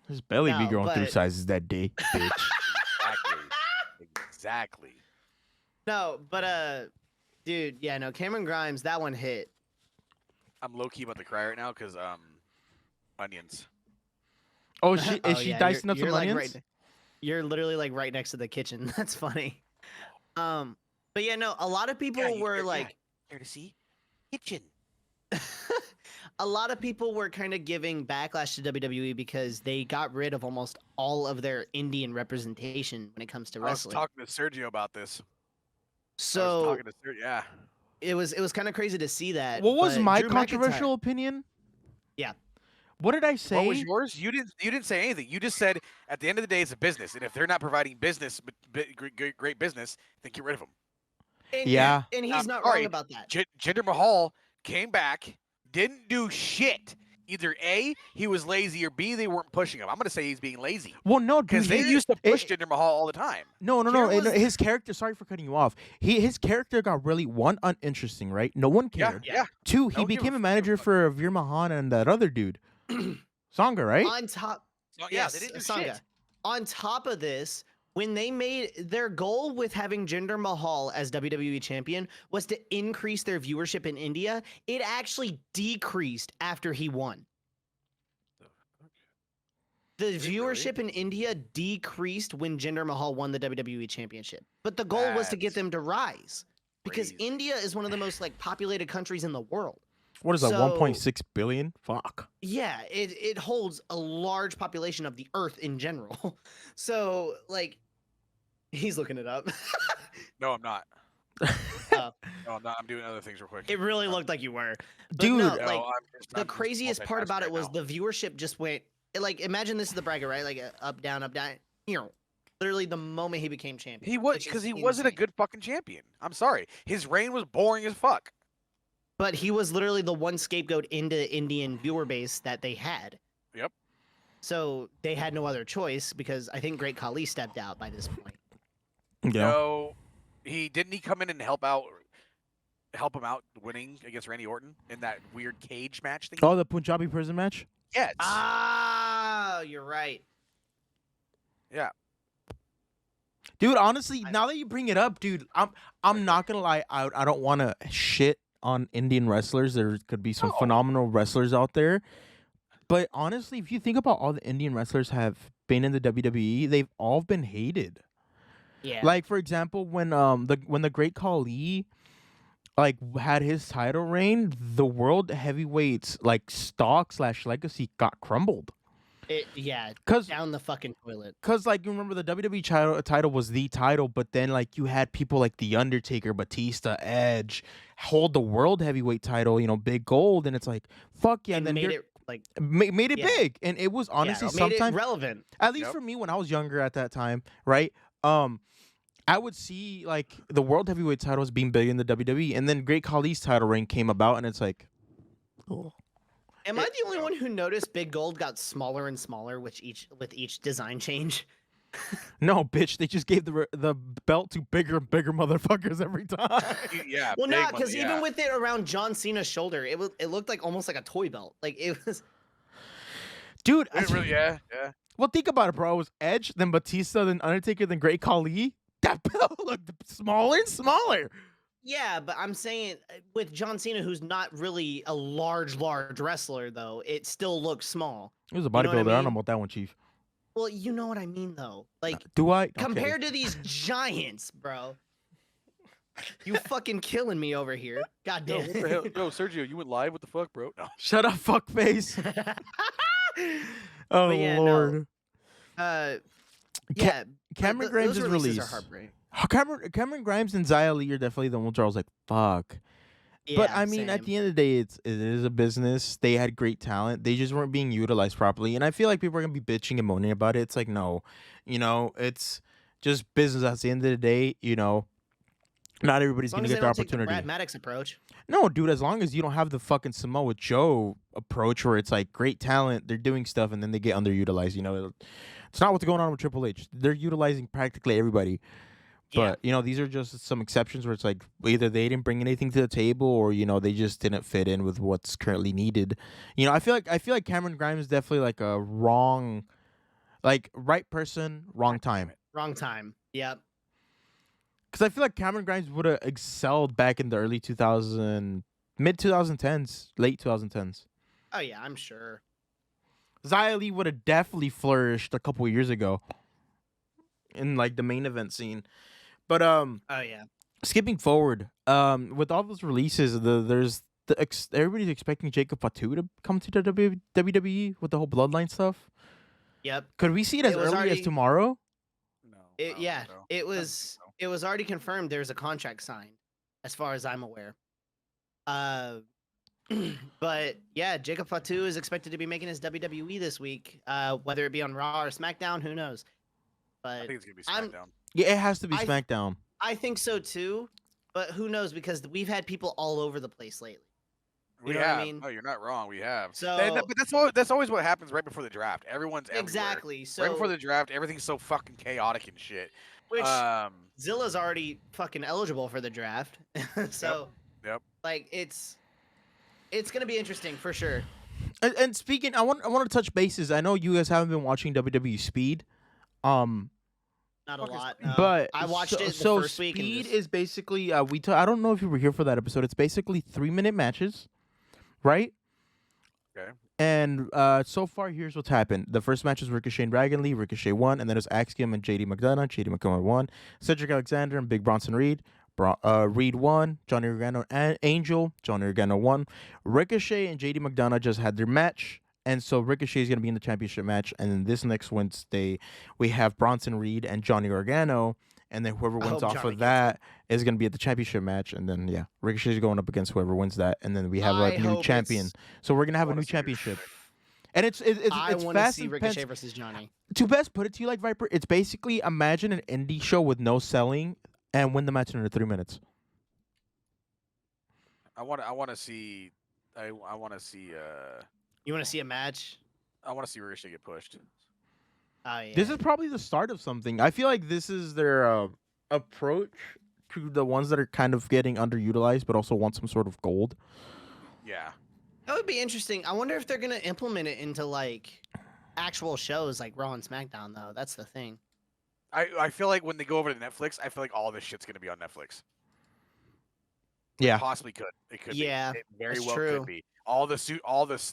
His belly be No, growing 3 but- sizes that day, bitch. Exactly. No, but dude, yeah, no, Cameron Grimes, that one hit. I'm low key about to cry right now because onions. Oh, is she Yeah, dicing up you're some like onions? You're literally like right next to the kitchen. That's funny. But yeah, no, a lot of people were like, here to see kitchen. a lot of people were kind of giving backlash to WWE because they got rid of almost all of their Indian representation when it comes to I was wrestling. talking to Sergio about this. So Yeah. it was kind of crazy to see that. What was but my Drew controversial McIntyre- opinion? Yeah. What did I say? What was yours? You didn't say anything. You just said at the end of the day it's a business, and if they're not providing business, great business, then get rid of them. And, Yeah. and he's I'm not sorry, wrong about that. Jinder Mahal came back, didn't do shit. Either A, he was lazy, or B, they weren't pushing him. I'm gonna say he's being lazy Well, no, dude. because they he- used to push it- Jinder Mahal all the time. No. Here was- His character. Sorry for cutting you off. His character got really uninteresting, right? No one cared. Yeah. 2, No he one gave became a a manager fuck. for Veer Mahan and that other dude, Songa, right? On top, So, yes, they didn't do Sangha. shit. On top of this, when they made their goal with having Jinder Mahal as WWE champion was to increase their viewership in India, it actually decreased after he won. The Did it really? viewership in India decreased when Jinder Mahal won the WWE championship. But the goal was to get That's them to rise. Because crazy. India is one of the most like populated countries in the world. What is that? So- 1.6 billion? Fuck. Yeah, it holds a large population of the earth in general. So, like, he's looking it up. No, I'm not. Oh. No, I'm not. I'm doing other things real quick. It really looked like you were. But Dude, no, No, like, I'm the craziest part multitasking about it right was now. the viewership just went, like, imagine this is the bracket, right? Like, up, down, you know, literally the moment he became champion. He was which is because he wasn't a insane. good fucking champion. I'm sorry. His reign was boring as fuck. But he was literally the one scapegoat into the Indian viewer base that they had. Yep. So they had no other choice because I think Great Khali stepped out by this point. Yeah. No, he come in and help him out winning against Randy Orton in that weird cage match thing. Oh, the Punjabi prison match? Yes. Ah, you're right. Yeah. Dude, honestly, now that you bring it up, dude, I'm not gonna lie. I don't want to shit on Indian wrestlers. There could be some No. phenomenal wrestlers out there, but honestly, if you think about all the Indian wrestlers have been in the WWE, they've all been hated. Yeah. Like for example, when the Great Khali like had his title reign, the world heavyweights like stock/legacy got crumbled. Yeah, Cause down the fucking toilet. like you remember the WWE title was the title, but then like you had people like The Undertaker, Batista, Edge hold the world heavyweight title, Big Gold, and it's like fuck yeah, And and then made they're- it like made it yeah. big, and it was honestly made it sometimes relevant. at least Yep. for me when I was younger at that time, right? I would see like the world heavyweight titles being big in the WWE, and then Great Khali's title reign came about, and it's like, oh. Am I the only one who noticed Big Gold got smaller and smaller with each design change? No, bitch, they just gave the belt to bigger and bigger motherfuckers every time. Yeah. Well, big not one, because yeah. even with it around John Cena's shoulder, it looked like almost like a toy belt. Like it was. Dude, It really, yeah. well, think about it, bro. It was Edge, then Batista, then Undertaker, then Great Khali. That belt looked smaller and smaller. Yeah, but I'm saying with John Cena, who's not really a large wrestler, though, it still looks small. It was a know what I bodybuilder. I don't know mean? about that one, Chief. Well, you know what I mean, though. Like Do I? Okay. compared to these giants, bro. You fucking killing me over here. God Yo, damn. what the hell? Yo, Sergio, you went live? What the fuck, bro? No. Shut up, fuckface. Oh But yeah, no. Lord. Yeah, Cameron th- Grimes those is releases released. Are heartbreaking. Cameron Grimes and Zia Lee are definitely the ones where I was like, fuck. But Yeah, I mean, at same. the end of the day, it is a business. They had great talent. They just weren't being utilized properly. And I feel like people are gonna be bitching and moaning about it. It's like, no, it's just business. At the end of the day, not everybody's As long gonna as they get the don't take the Brad opportunity. Maddox approach. No, dude, as long as you don't have the fucking Samoa Joe approach where it's like great talent, they're doing stuff and then they get underutilized. It's not what's going on with Triple H. They're utilizing practically everybody. Yeah. But these are just some exceptions where it's like either they didn't bring anything to the table or they just didn't fit in with what's currently needed. I feel like Cameron Grimes is definitely like a wrong, like right person, wrong time. Wrong time. Yep. Because I feel like Cameron Grimes would have excelled back in the early mid 2010s, late 2010s. Oh yeah, I'm sure. Xia Li would have definitely flourished a couple years ago in like the main event scene. But Oh yeah. skipping forward, with all those releases, everybody's expecting Jacob Fatu to come to the WWE with the whole bloodline stuff. Yep. Could we see it as It was early as already- tomorrow? No. Yeah. no. It was. It was already confirmed. There's a contract signed, as far as I'm aware. But yeah, Jacob Fatu is expected to be making his WWE this week. Whether it be on Raw or SmackDown, who knows? I But think it's gonna be I'm- SmackDown. Yeah, it has to be I- SmackDown. I think so too. But who knows? Because we've had people all over the place lately. We know what I have. mean? No, you're not wrong. We have. So- but that's always what happens right before the draft. Everyone's everywhere. Exactly. So Right before the draft, everything's so fucking chaotic and shit. which Zilla's Zilla's already fucking eligible for the draft. So Yep. like it's gonna be interesting for sure. And speaking, I want to touch bases. I know you guys haven't been watching WWE Speed. Not a Fuck is lot. Speed? no. But I watched it the so first week. And Speed just- is basically I don't know if you were here for that episode. It's basically 3-minute matches, right? Okay. And so far, here's what's happened. The first match was Ricochet and Dragon Lee. Ricochet won, and then it was Axiom and JD McDonough. JD McDonough won. Cedric Alexander and Big Bronson Reed. Reed won. Johnny Gargano and Angel. Johnny Gargano won. Ricochet and JD McDonough just had their match. And so Ricochet is going to be in the championship match. And then this next Wednesday, we have Bronson Reed and Johnny Gargano. And then whoever I wins hope off Johnny of gets that is going to be at the championship match. And then, yeah, Ricochet is going up against whoever wins that. And then we have I a new hope champion. it's- So we're going to have a Wanna new see championship. Ricochet. And it's I want to fast see and Ricochet Pence. versus Johnny. To best put it to you like Viper, it's basically imagine an indie show with no selling and win the match in under 3 minutes. I want to see. I want to see. You want to see a match? I want to see Ricochet get pushed. Oh yeah. This is probably the start of something. I feel like this is their approach to the ones that are kind of getting underutilized, but also want some sort of gold. Yeah. That would be interesting. I wonder if they're gonna implement it into like actual shows like Raw and SmackDown though. That's the thing. I feel like when they go over to Netflix, I feel like all this shit's gonna be on Netflix. Yeah. Possibly could. It could. Yeah, Be. It very that's well true. could be.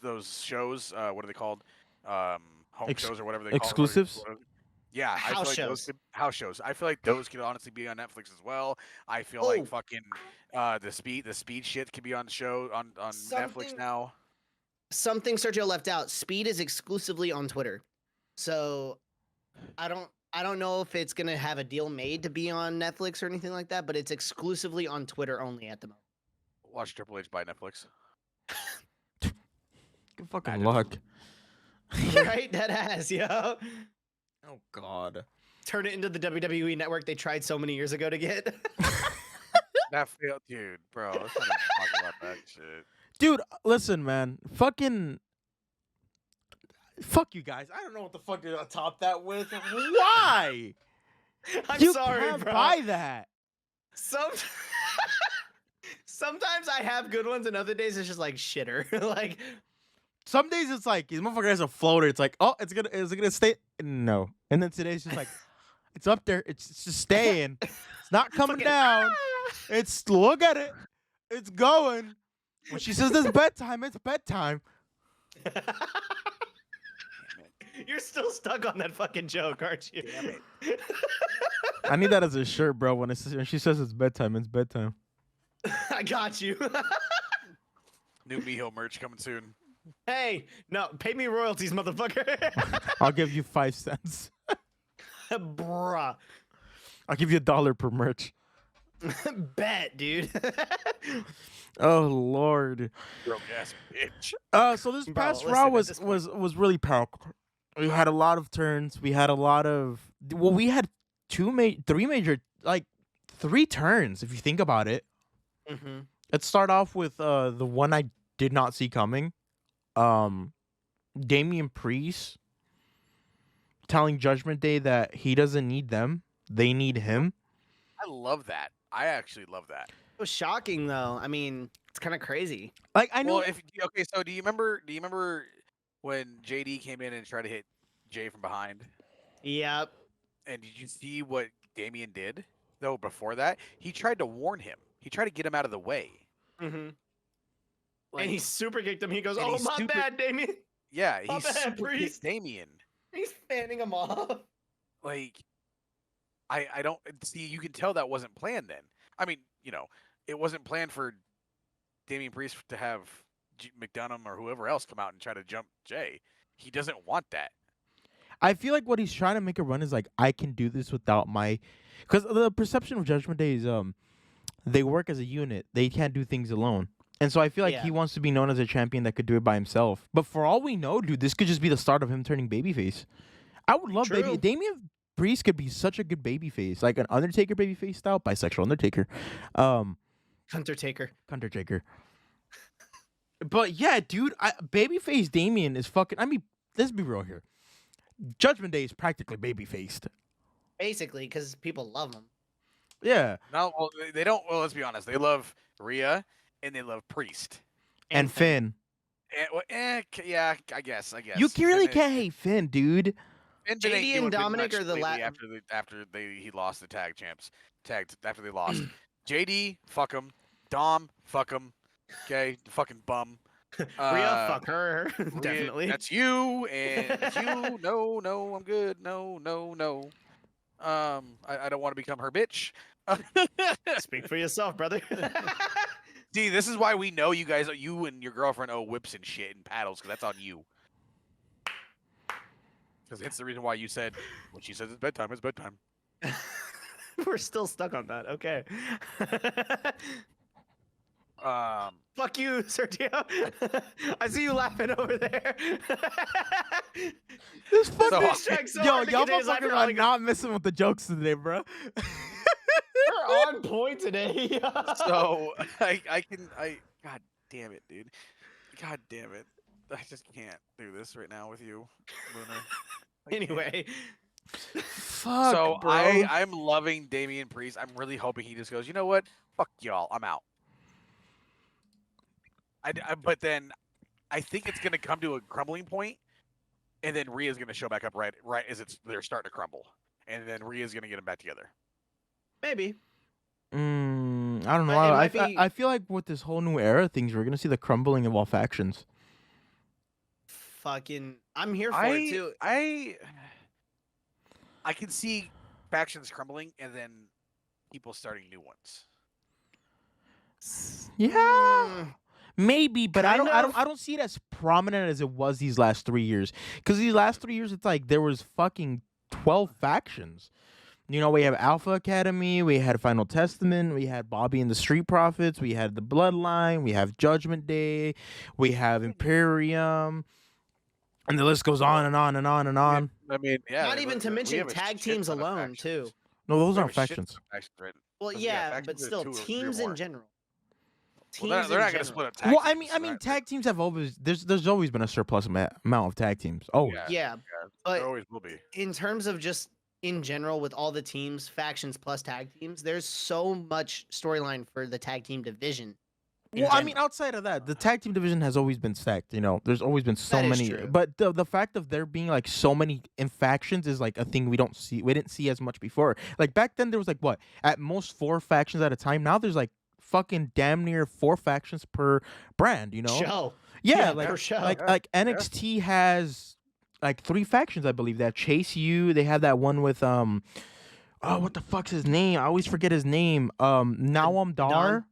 Those shows. What are they called? Home shows or whatever they call exclusives? them. Yeah, I feel House like those shows. could, house shows. I feel like those could honestly be on Netflix as well. I feel like Oh. fucking the speed shit could be on the show on Netflix Something- now. Something Sergio left out. Speed is exclusively on Twitter, so I don't know if it's gonna have a deal made to be on Netflix or anything like that. But it's exclusively on Twitter only at the moment. Watch Triple H by Netflix. Good fucking Imagine. luck. Right? That has yo. Oh God. Turn it into the WWE network they tried so many years ago to get. That failed, dude, bro. Let's not even talk about that shit. Dude, listen, man. Fuck you guys. I don't know what the fuck to top that with. Why? I'm You sorry, can't bro. buy that. Sometimes I have good ones, and other days it's just like shitter. Like, Some days it's like this motherfucker has a floater. It's like, oh, is it gonna stay? No. And then today's just like, it's up there. It's just staying. It's not coming Fucking- down. It's look at it. It's going. When she says it's bedtime, it's bedtime. You're still stuck on that fucking joke, aren't you? Damn it. I need that as a shirt, bro. When she says it's bedtime, it's bedtime. I got you. New Miho merch coming soon. Hey, no, pay me royalties, motherfucker. I'll give you 5 cents. Bruh. I'll give you $1 per merch. Bet, dude. Oh Lord. Broke ass bitch. So this Bro, past listen, Raw at was this was really powerful. We had a lot of turns. We had a lot of we had three major, like 3 turns if you think about it. Mm-hmm. Let's start off with the one I did not see coming. Damian Priest telling Judgment Day that he doesn't need them. They need him. I love that. I actually love that. It was shocking, though. I mean, it's kind of crazy. Like I know Well, okay, so do you remember when JD came in and tried to hit Jay from behind? Yep. And did you see what Damien did? Though before that, he tried to warn him. He tried to get him out of the way. Mm-hmm. Like, And he super kicked him. He goes, and "Oh, he my super- bad, Damien." yeah, My he's bad, super Priest. kicked Damien. He's fanning him off. Like, I don't see. You can tell that wasn't planned. Then, I mean, it wasn't planned for Damian Priest to have McDonough or whoever else come out and try to jump Jay. He doesn't want that. I feel like what he's trying to make a run is like I can do this without my, because the perception of Judgment Day is they work as a unit. They can't do things alone. And so I feel like Yeah. he wants to be known as a champion that could do it by himself. But for all we know, dude, this could just be the start of him turning babyface. I would love True. Damian Priest could be such a good babyface, like an Undertaker babyface style, bisexual Undertaker, Undertaker. Undertaker. But yeah, dude, babyface Damian is fucking. I mean, let's be real here. Judgment Day is practically babyfaced. Basically, because people love him. Yeah, No, well, they don't. Well, let's be honest. They love Rhea and they love Priest. and Finn. Yeah, I guess. You really Finn- can't hate Finn, dude. Finn JD ain't and doing Dominic much are the lately la- after he lost the tag champs. After they lost. JD, fuck him. Dom, fuck him. Okay, fucking bum. Rhea, fuck her. Rhea, Definitely. That's you, and it's you. No, I'm good. No. I don't want to become her bitch. Speak for yourself, brother. See, this is why we know you and your girlfriend owe whips and shit and paddles, because that's on you. Because it's the reason why you said, when she says it's bedtime, it's bedtime. We're still stuck on that. Okay. Fuck you, Sergio. I see you laughing over there. This fucking This track's so yo, hard to y'all get in. I motherfuckers feel are like not messing with the jokes today, bro. We're on point today. So God damn it, dude. God damn it. I just can't do this right now with you, Luna. I can't. Anyway, Fuck, So bro. I'm loving Damian Priest. I'm really hoping he just goes, you know what? Fuck y'all. I'm out. But then I think it's going to come to a crumbling point, and then Rhea's going to show back up right as they're starting to crumble, and then Rhea's going to get them back together. maybe. I don't know. But it might be- I feel like with this whole new era of things, we're gonna see the crumbling of all factions. Fucking, I'm here for it too. I can see factions crumbling and then people starting new ones. Yeah, Mm, maybe, but Kind of. I don't see it as prominent as it was these last 3 years. Because these last 3 years, it's like there was fucking 12 factions. You know, we have Alpha Academy, we had Final Testament, we had Bobby and the Street Profits, we had the Bloodline, we have Judgment Day, we have Imperium, and the list goes on and on and on and on. I mean, yeah. Not even to we mention have a tag shit teams ton of alone factions. too. No, those We have aren't a shit ton factions. of factions, right? Well, Yeah, yeah, factions but are still, 2 or 3 or teams in more. general. Well, Teams they're in not going to general. split up tag Well, teams. I mean, tag teams have always there's always been a surplus amount of tag teams. Oh, Yeah, there but always will be. in terms of just in general with all the teams, factions plus tag teams, there's so much storyline for the tag team division. in well, I mean, general. outside of that, the tag team division has always been stacked. You know, there's always been so That is many. true. But the fact of there being like so many in factions is like a thing we didn't see as much before. Like back then, there was like what at most 4 factions at a time. Now there's like fucking damn near 4 factions per brand. You know? Show. Yeah, Yeah, like per show. like NXT has like 3 factions, I believe. They have Chase U. They have that one with oh, what the fuck's his name? I always forget his name. Noam Dar.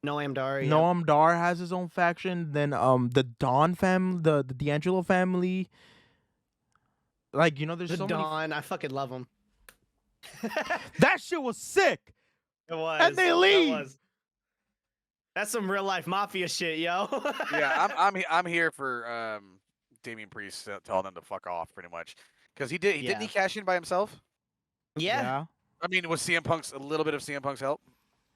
Noam Dar. Yeah. Noam Dar has his own faction. Then the Dawn family, the D'Angelo family. Like, you know, there's The so many. Dawn. I fucking love him. That shit was sick. It was. And they leave. That was. That's some real life mafia shit, yo. Yeah, I'm here for Damian Priest telling them to fuck off, pretty much, because didn't he Yeah. cash in by himself? Yeah. I mean, was CM Punk's a little bit of CM Punk's help?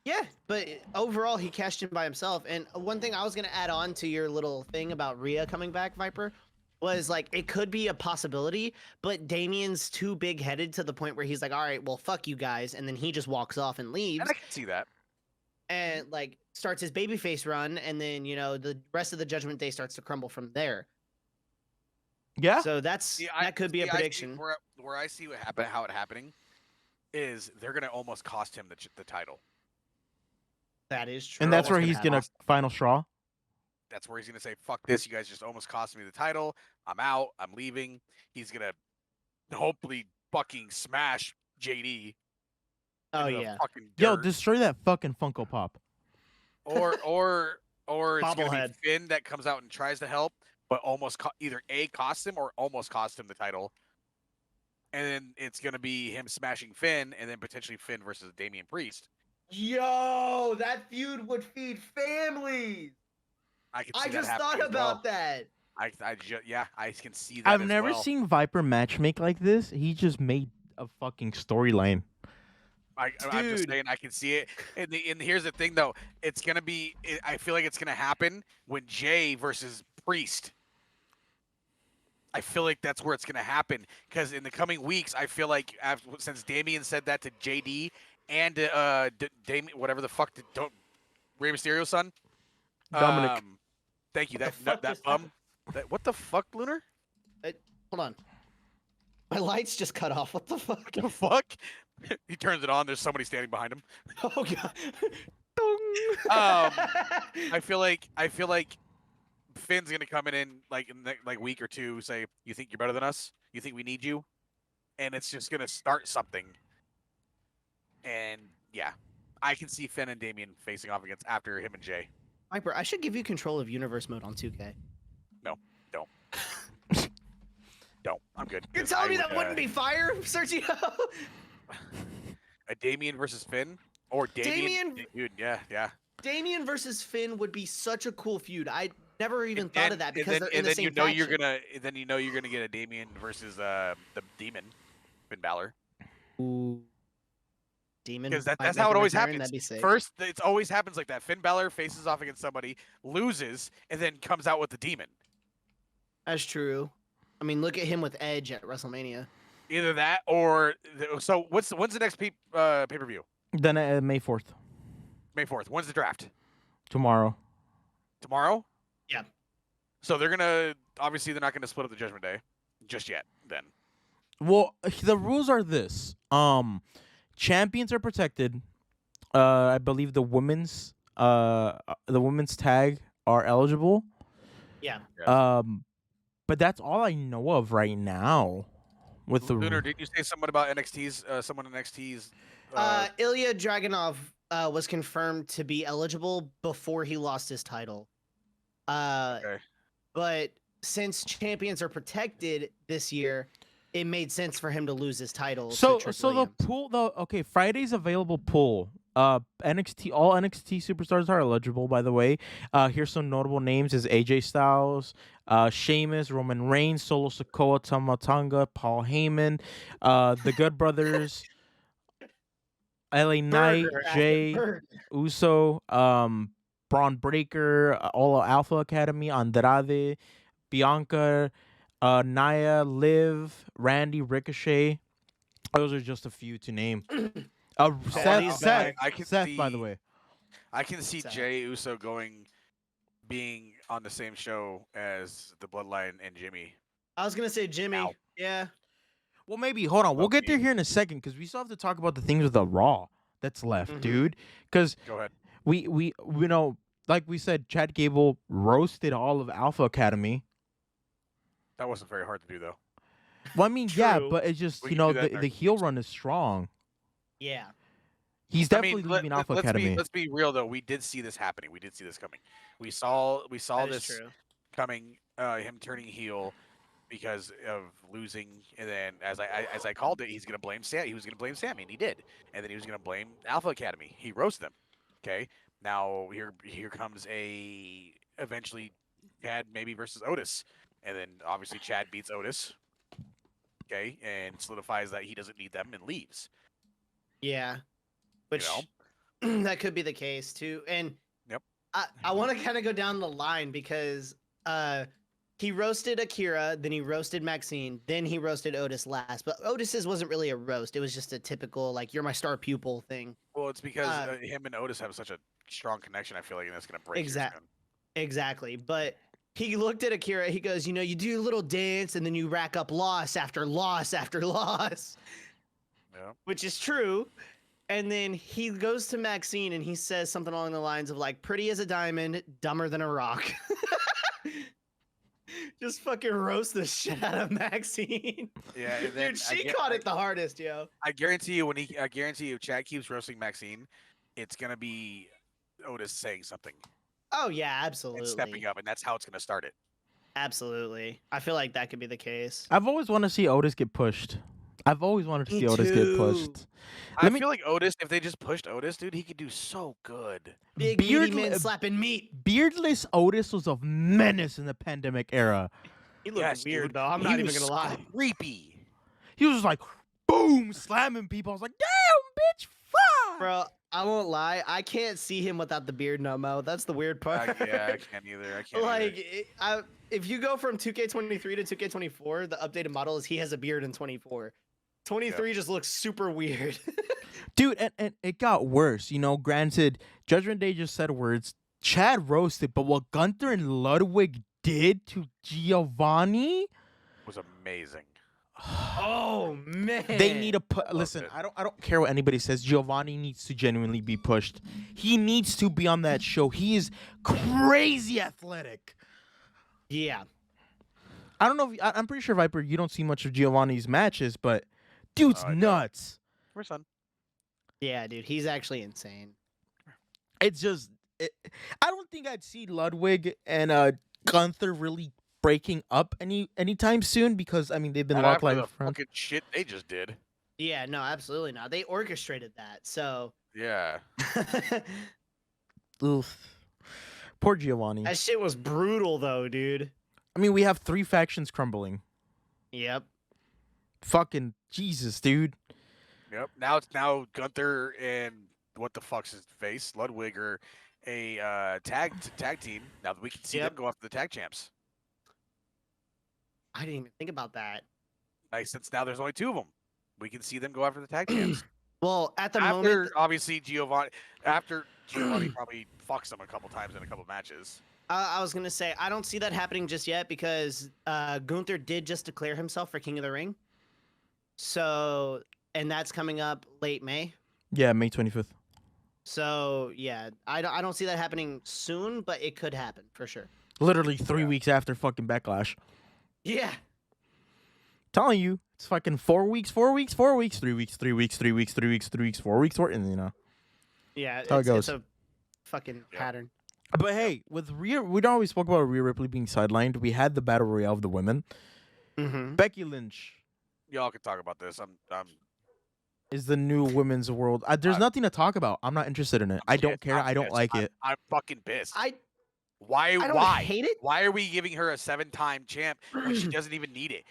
Yeah, but overall he cashed in by himself. And one thing I was gonna add on to your little thing about Rhea coming back, Viper, was like it could be a possibility, but Damien's too big headed to the point where he's like, all right, well fuck you guys, and then he just walks off and leaves. And I can see that. And like starts his babyface run, and then the rest of the Judgment Day starts to crumble from there. Yeah. So that could be a prediction. Where I see how it happening is they're gonna almost cost him the title. That is true. And that's where Almost he's gonna final straw. That's where he's gonna say, "Fuck this! You guys just almost cost me the title. I'm out. I'm leaving." He's gonna hopefully fucking smash JD. Oh into the yeah. fucking Yo, dirt. destroy that fucking Funko Pop. Or it's gonna Bobblehead. be Finn that comes out and tries to help, but almost either A, costs him or almost cost him the title. And then it's gonna be him smashing Finn, and then potentially Finn versus Damian Priest. Yo, that feud would feed families. I can see I that just happening thought as well. about that. I can see that. I've as never well. seen Viper matchmake like this. He just made a fucking storyline. I'm just Dude. saying, I can see it. And here's the thing, though. It's gonna be. I feel like it's gonna happen when Jay versus Priest. I feel like that's where it's gonna happen because in the coming weeks, I feel like since Damian said that to JD and Damian, whatever the fuck, Rey Mysterio's son, Dominic. Thank you. What That the fuck that just bum. What the fuck, Lunar? Hold on. My lights just cut off. What the fuck? The fuck? He turns it on. There's somebody standing behind him. Oh god. I feel like Finn's gonna come in like week or two, say, "You think you're better than us? You think we need you?" And it's just gonna start something. And yeah, I can see Finn and Damian facing off against after him and Jay. Viper, I should give you control of universe mode on 2K. Don't. I'm good. You're telling me that wouldn't be fire, Sergio? A Damian versus Finn or Damian? Dude, yeah. Damian versus Finn would be such a cool feud. I never even thought of that because they're in and the then same you know faction. you're gonna get a Damian versus the Demon, Finn Balor. Ooh. Demon. Because might that's make how a it always return, happens. That'd be sick. First, it always happens like that. Finn Balor faces off against somebody, loses, and then comes out with the Demon. That's true. I mean, look at him with Edge at WrestleMania. Either that or so. When's the next pay per view? Then May 4th. May 4th. When's the draft? Tomorrow. Tomorrow? Yeah. So they're not gonna split up the Judgment Day just yet. Then. Well, the rules are this. Champions are protected. I believe the women's tag are eligible. Yeah. But that's all I know of right now. With the Lunar, did you say something about NXT's? Someone in NXT's. Ilya Dragunov was confirmed to be eligible before he lost his title. Okay. But since champions are protected this year, it made sense for him to lose his title. So to Trick the Williams. pool Friday's available pool. All NXT superstars are eligible, by the way. Here's some notable names: is AJ Styles, Sheamus, Roman Reigns, Solo Sikoa, Tama Tonga, Paul Heyman, the Good Brothers, LA Knight, Jay Uso, Braun Breaker, All Alpha Academy, Andrade, Bianca, Nia, Liv, Randy, Ricochet. Those are just a few to name. Seth, by the way. I can see Seth. Jay Uso being on the same show as the Bloodline and Jimmy. I was gonna say Jimmy. Ow. Yeah. Well, maybe hold on. We'll get there Okay. here in a second because we still have to talk about the things with the Raw that's left, Mhm. dude. Because Go ahead. we know, like we said, Chad Gable roasted all of Alpha Academy. That wasn't very hard to do, though. Well, I mean, yeah, True. but it's just We you can know do that in our the heel run is strong. Yeah. He's definitely leaving Alpha Academy. Let's be real though. We did see this happening. We did see this coming. We saw That is this true. coming. Him turning heel, because of losing. And then as I called it, he's gonna blame Sam. He was gonna blame Sammy, and he did. And then he was gonna blame Alpha Academy. He roasted them. Okay. Now here comes a eventually Chad maybe versus Otis, and then obviously Chad beats Otis. Okay, and solidifies that he doesn't need them and leaves. Yeah, which that could be the case too. And Yep. I want to kind of go down the line because he roasted Akira, then he roasted Maxine, then he roasted Otis last. But Otis's wasn't really a roast; it was just a typical like "you're my star pupil" thing. Well, it's because him and Otis have such a strong connection. I feel like, and that's gonna break. Exactly, but. He looked at Akira. He goes, you do a little dance, and then you rack up loss after loss after loss, which is true. And then he goes to Maxine, and he says something along the lines of like, "Pretty as a diamond, dumber than a rock." Just fucking roast the shit out of Maxine. Yeah, and dude, she caught it the hardest, yo. I guarantee you, if Chad keeps roasting Maxine, it's gonna be Otis saying something. Oh yeah, absolutely. And stepping up, and that's how it's gonna start it. Absolutely, I feel like that could be the case. I've always wanted to see Otis get pushed. I've always wanted to see Otis get pushed. I feel like Otis, if they just pushed Otis, dude, he could do so good. Big meaty man slapping meat. Beardless Otis was a menace in the pandemic era. He looked weird though. I'm not even gonna lie. Creepy. He was like, boom, slamming people. I was like, damn, bitch, fuck. Bro, I won't lie. I can't see him without the beard no mo. That's the weird part. I can't either. I can't. Like, if you go from 2K23 to 2K24, the updated model is he has a beard in 24. 23 just looks super weird. Dude, and it got worse. Granted, Judgment Day just said words. Chad roasted, but what Gunther and Ludwig did to Giovanni was amazing. Oh man, they need to put. Listen, I don't care what anybody says. Giovanni needs to genuinely be pushed. He needs to be on that show. He is crazy athletic. Yeah. I don't know. I'm pretty sure, Viper, you don't see much of Giovanni's matches, but dude's nuts. For son. Yeah, dude, he's actually insane. It's just, I don't think I'd see Ludwig and Gunther really breaking up anytime soon because they've been locked like fucking shit they just did. Yeah, no, absolutely not. They orchestrated that, so yeah. Oof. Poor Giovanni. That shit was brutal though, dude. We have 3 factions crumbling. Yep. Fucking Jesus, dude. Yep. Now Gunther and what the fuck's his face? Ludwig are a tag team. Now that we can see them go after the tag champs. I didn't even think about that. Nice, since now there's only 2 of them. We can see them go after the tag champs. Well, after obviously Giovanni probably fucks them a couple times in a couple matches. I was gonna say I don't see that happening just yet because Gunther did just declare himself for King of the Ring. So, and that's coming up late May. Yeah, May 25th. So yeah, I don't see that happening soon, but it could happen for sure. Literally 3 weeks after fucking Backlash. Yeah. Telling you, it's fucking 4 weeks, 4 weeks, 4 weeks, 3 weeks, 3 weeks, 3 weeks, 3 weeks, 3 weeks, 4 weeks, and Yeah, that's how it goes. It's a fucking pattern. But hey, with Rhea, we don't always spoke about Rhea Ripley being sidelined. We had the Battle Royale of the women. Mm-hmm. Becky Lynch. Y'all can talk about this. I'm is the new women's world. There's nothing to talk about. I'm not interested in it. I don't care. I don't like it. I'm fucking pissed. Why hate it? Why are we giving her a 7-time champ when she doesn't even need it?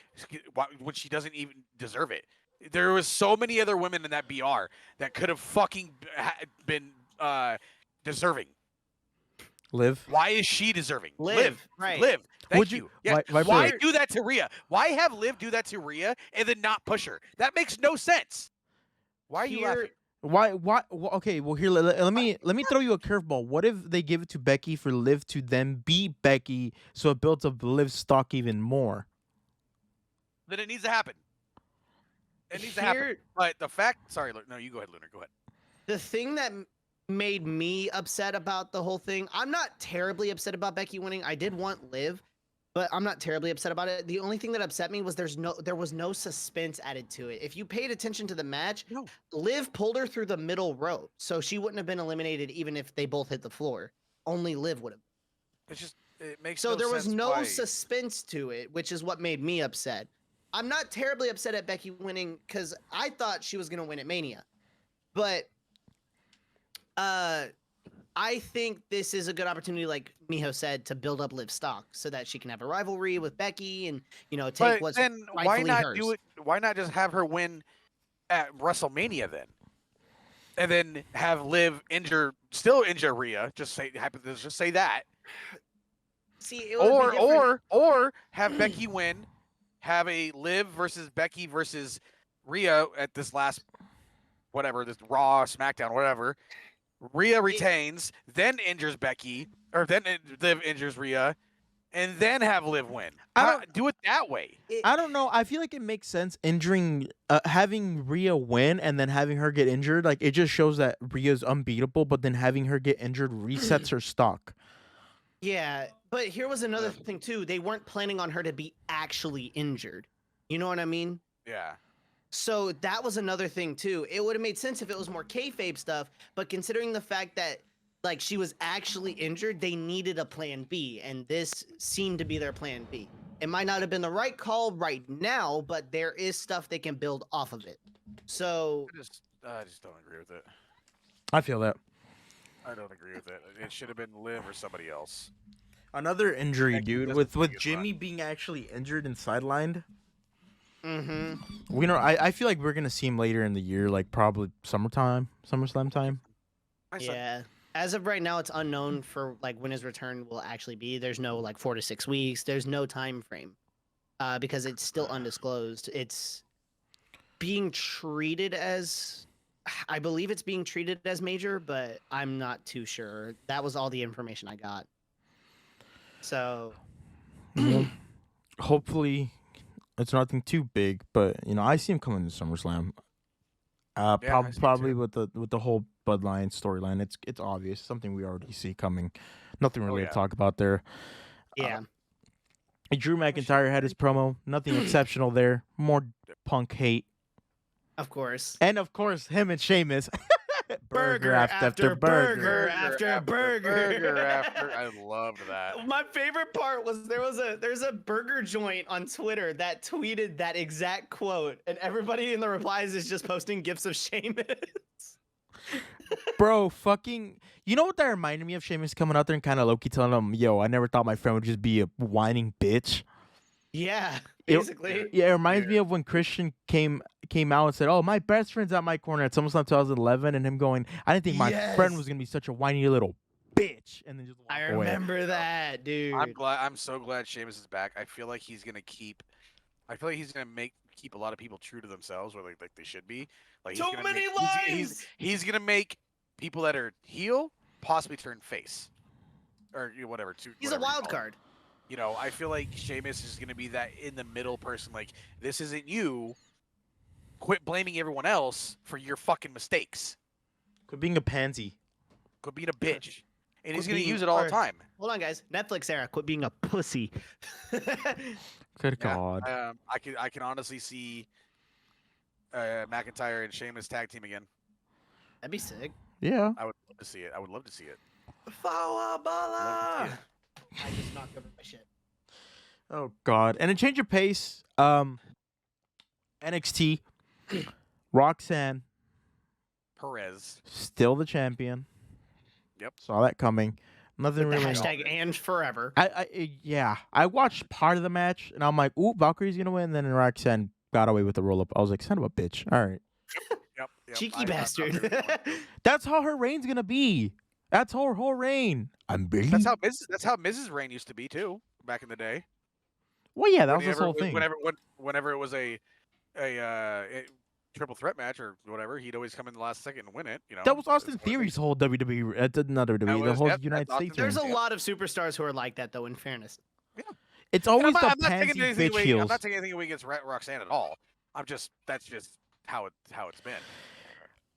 When she doesn't even deserve it? There was so many other women in that BR that could have fucking been deserving. Liv. Why is she deserving? Liv. Right. Liv. Thank you. Yeah. Why do that to Rhea? Why have Liv do that to Rhea and then not push her? That makes no sense. Why are you laughing? Why? Okay, well here let me throw you a curveball. What if they give it to Becky for Liv to then beat Becky, so it builds up Liv's stock even more? Then it needs to happen. It needs to happen. But the fact, sorry, no, you go ahead, Lunar. Go ahead. The thing that made me upset about the whole thing, I'm not terribly upset about Becky winning. I did want Liv, but I'm not terribly upset about it. The only thing that upset me was there was no suspense added to it. If you paid attention to the match, Liv pulled her through the middle row, so she wouldn't have been eliminated even if they both hit the floor. Only Liv would have. It's just It makes So no there was sense no why- suspense to it, which is what made me upset. I'm not terribly upset at Becky winning because I thought she was gonna win at Mania, but I think this is a good opportunity, like Miho said, to build up Liv stock so that she can have a rivalry with Becky and take But what's then why rightfully not hers. do it? Why not just have her win at WrestleMania then, and then have Liv still injure Rhea? Just say that, See, it would be different. or have Becky win, have a Liv versus Becky versus Rhea at this last this Raw, SmackDown, whatever. Rhea retains, then injures Becky, or then Liv injures Rhea, and then have Liv win. Do it that way. I don't know. I feel like it makes sense having Rhea win and then having her get injured. Like, it just shows that Rhea's unbeatable, but then having her get injured resets her stock. Yeah, but here was another thing too. They weren't planning on her to be actually injured. You know what I mean? Yeah. So that was another thing too. It would have made sense if it was more kayfabe stuff, but considering the fact that like she was actually injured, they needed a plan B, and this seemed to be their plan B. It might not have been the right call right now, but there is stuff they can build off of it. So I just don't agree with it. I feel that. I don't agree with it. It should have been Liv or somebody else. Another injury, Becky dude, doesn't with think it's Jimmy being actually injured and sidelined. mm-hmm. I feel like we're gonna see him later in the year, like probably SummerSlam time. Yeah. As of right now, it's unknown for like when his return will actually be. There's no like 4 to 6 weeks. There's no time frame because it's still undisclosed. It's being treated as, I believe it's being treated as major, but I'm not too sure. That was all the information I got. So hopefully it's nothing too big, but I see him coming to SummerSlam. I see it Probably too. with the whole Bud Lion storyline. It's obvious, something we already see coming. Nothing really yeah. to talk about there. yeah, Drew McIntyre had his promo. Nothing exceptional there. More Punk hate, of course. and of course him and Sheamus. Burger after burger after burger. I loved that. My favorite part was there's a burger joint on Twitter that tweeted that exact quote, and everybody in the replies is just posting gifs of Sheamus. Bro, fucking, you know what that reminded me of? Sheamus coming out there and kind of low-key telling him, yo, I never thought my friend would just be a whining bitch. Yeah, basically. It reminds me of when Christian came out and said, oh, my best friend's at my corner at SummerSlam 2011, and him going, I didn't think my friend was going to be such a whiny little bitch. And then just walk I away. remember that, dude. I'm so glad Sheamus is back. I feel like he's gonna keep a lot of people true to themselves, where like they should be. Like Too many lies! He's gonna make people that are heel possibly turn face, or whatever. He's a wild card. I feel like Sheamus is gonna be that in the middle person. Like, this isn't you. Quit blaming everyone else for your fucking mistakes. Quit being a pansy. Quit being a bitch. And he's Quit gonna being- use it all the or- time. Hold on, guys. Netflix era. Quit being a pussy. Good Yeah, God. I can honestly see McIntyre and Sheamus tag team again. That'd be sick. Yeah. I would love to see it. I would love to see it. Fawabala. I just knocked over my shit. Oh, God. And a change of pace. NXT. Roxanne. Perez. Still the champion. Yep. Saw that coming. Nothing The really. hashtag and forever. I watched part of the match and I'm like, ooh, Valkyrie's gonna win. Then Roxanne got away with the roll up. I was like, son of a bitch. All right. Yep. Cheeky bastard. That's how her reign's gonna be. That's her whole reign. I'm big. That's how Mrs. Reign used to be too, back in the day. Well, yeah, that was this whole thing. Whenever it was a triple threat match or whatever, he'd always come in the last second and win it. That was Austin Theory's whole WWE, not WWE, the whole United States. There's reign. a lot of superstars who are like that, though. In fairness, It's And always the I'm not taking pansy anything bitch away. I'm heels. not taking anything away against Roxanne at all. That's just how it's been.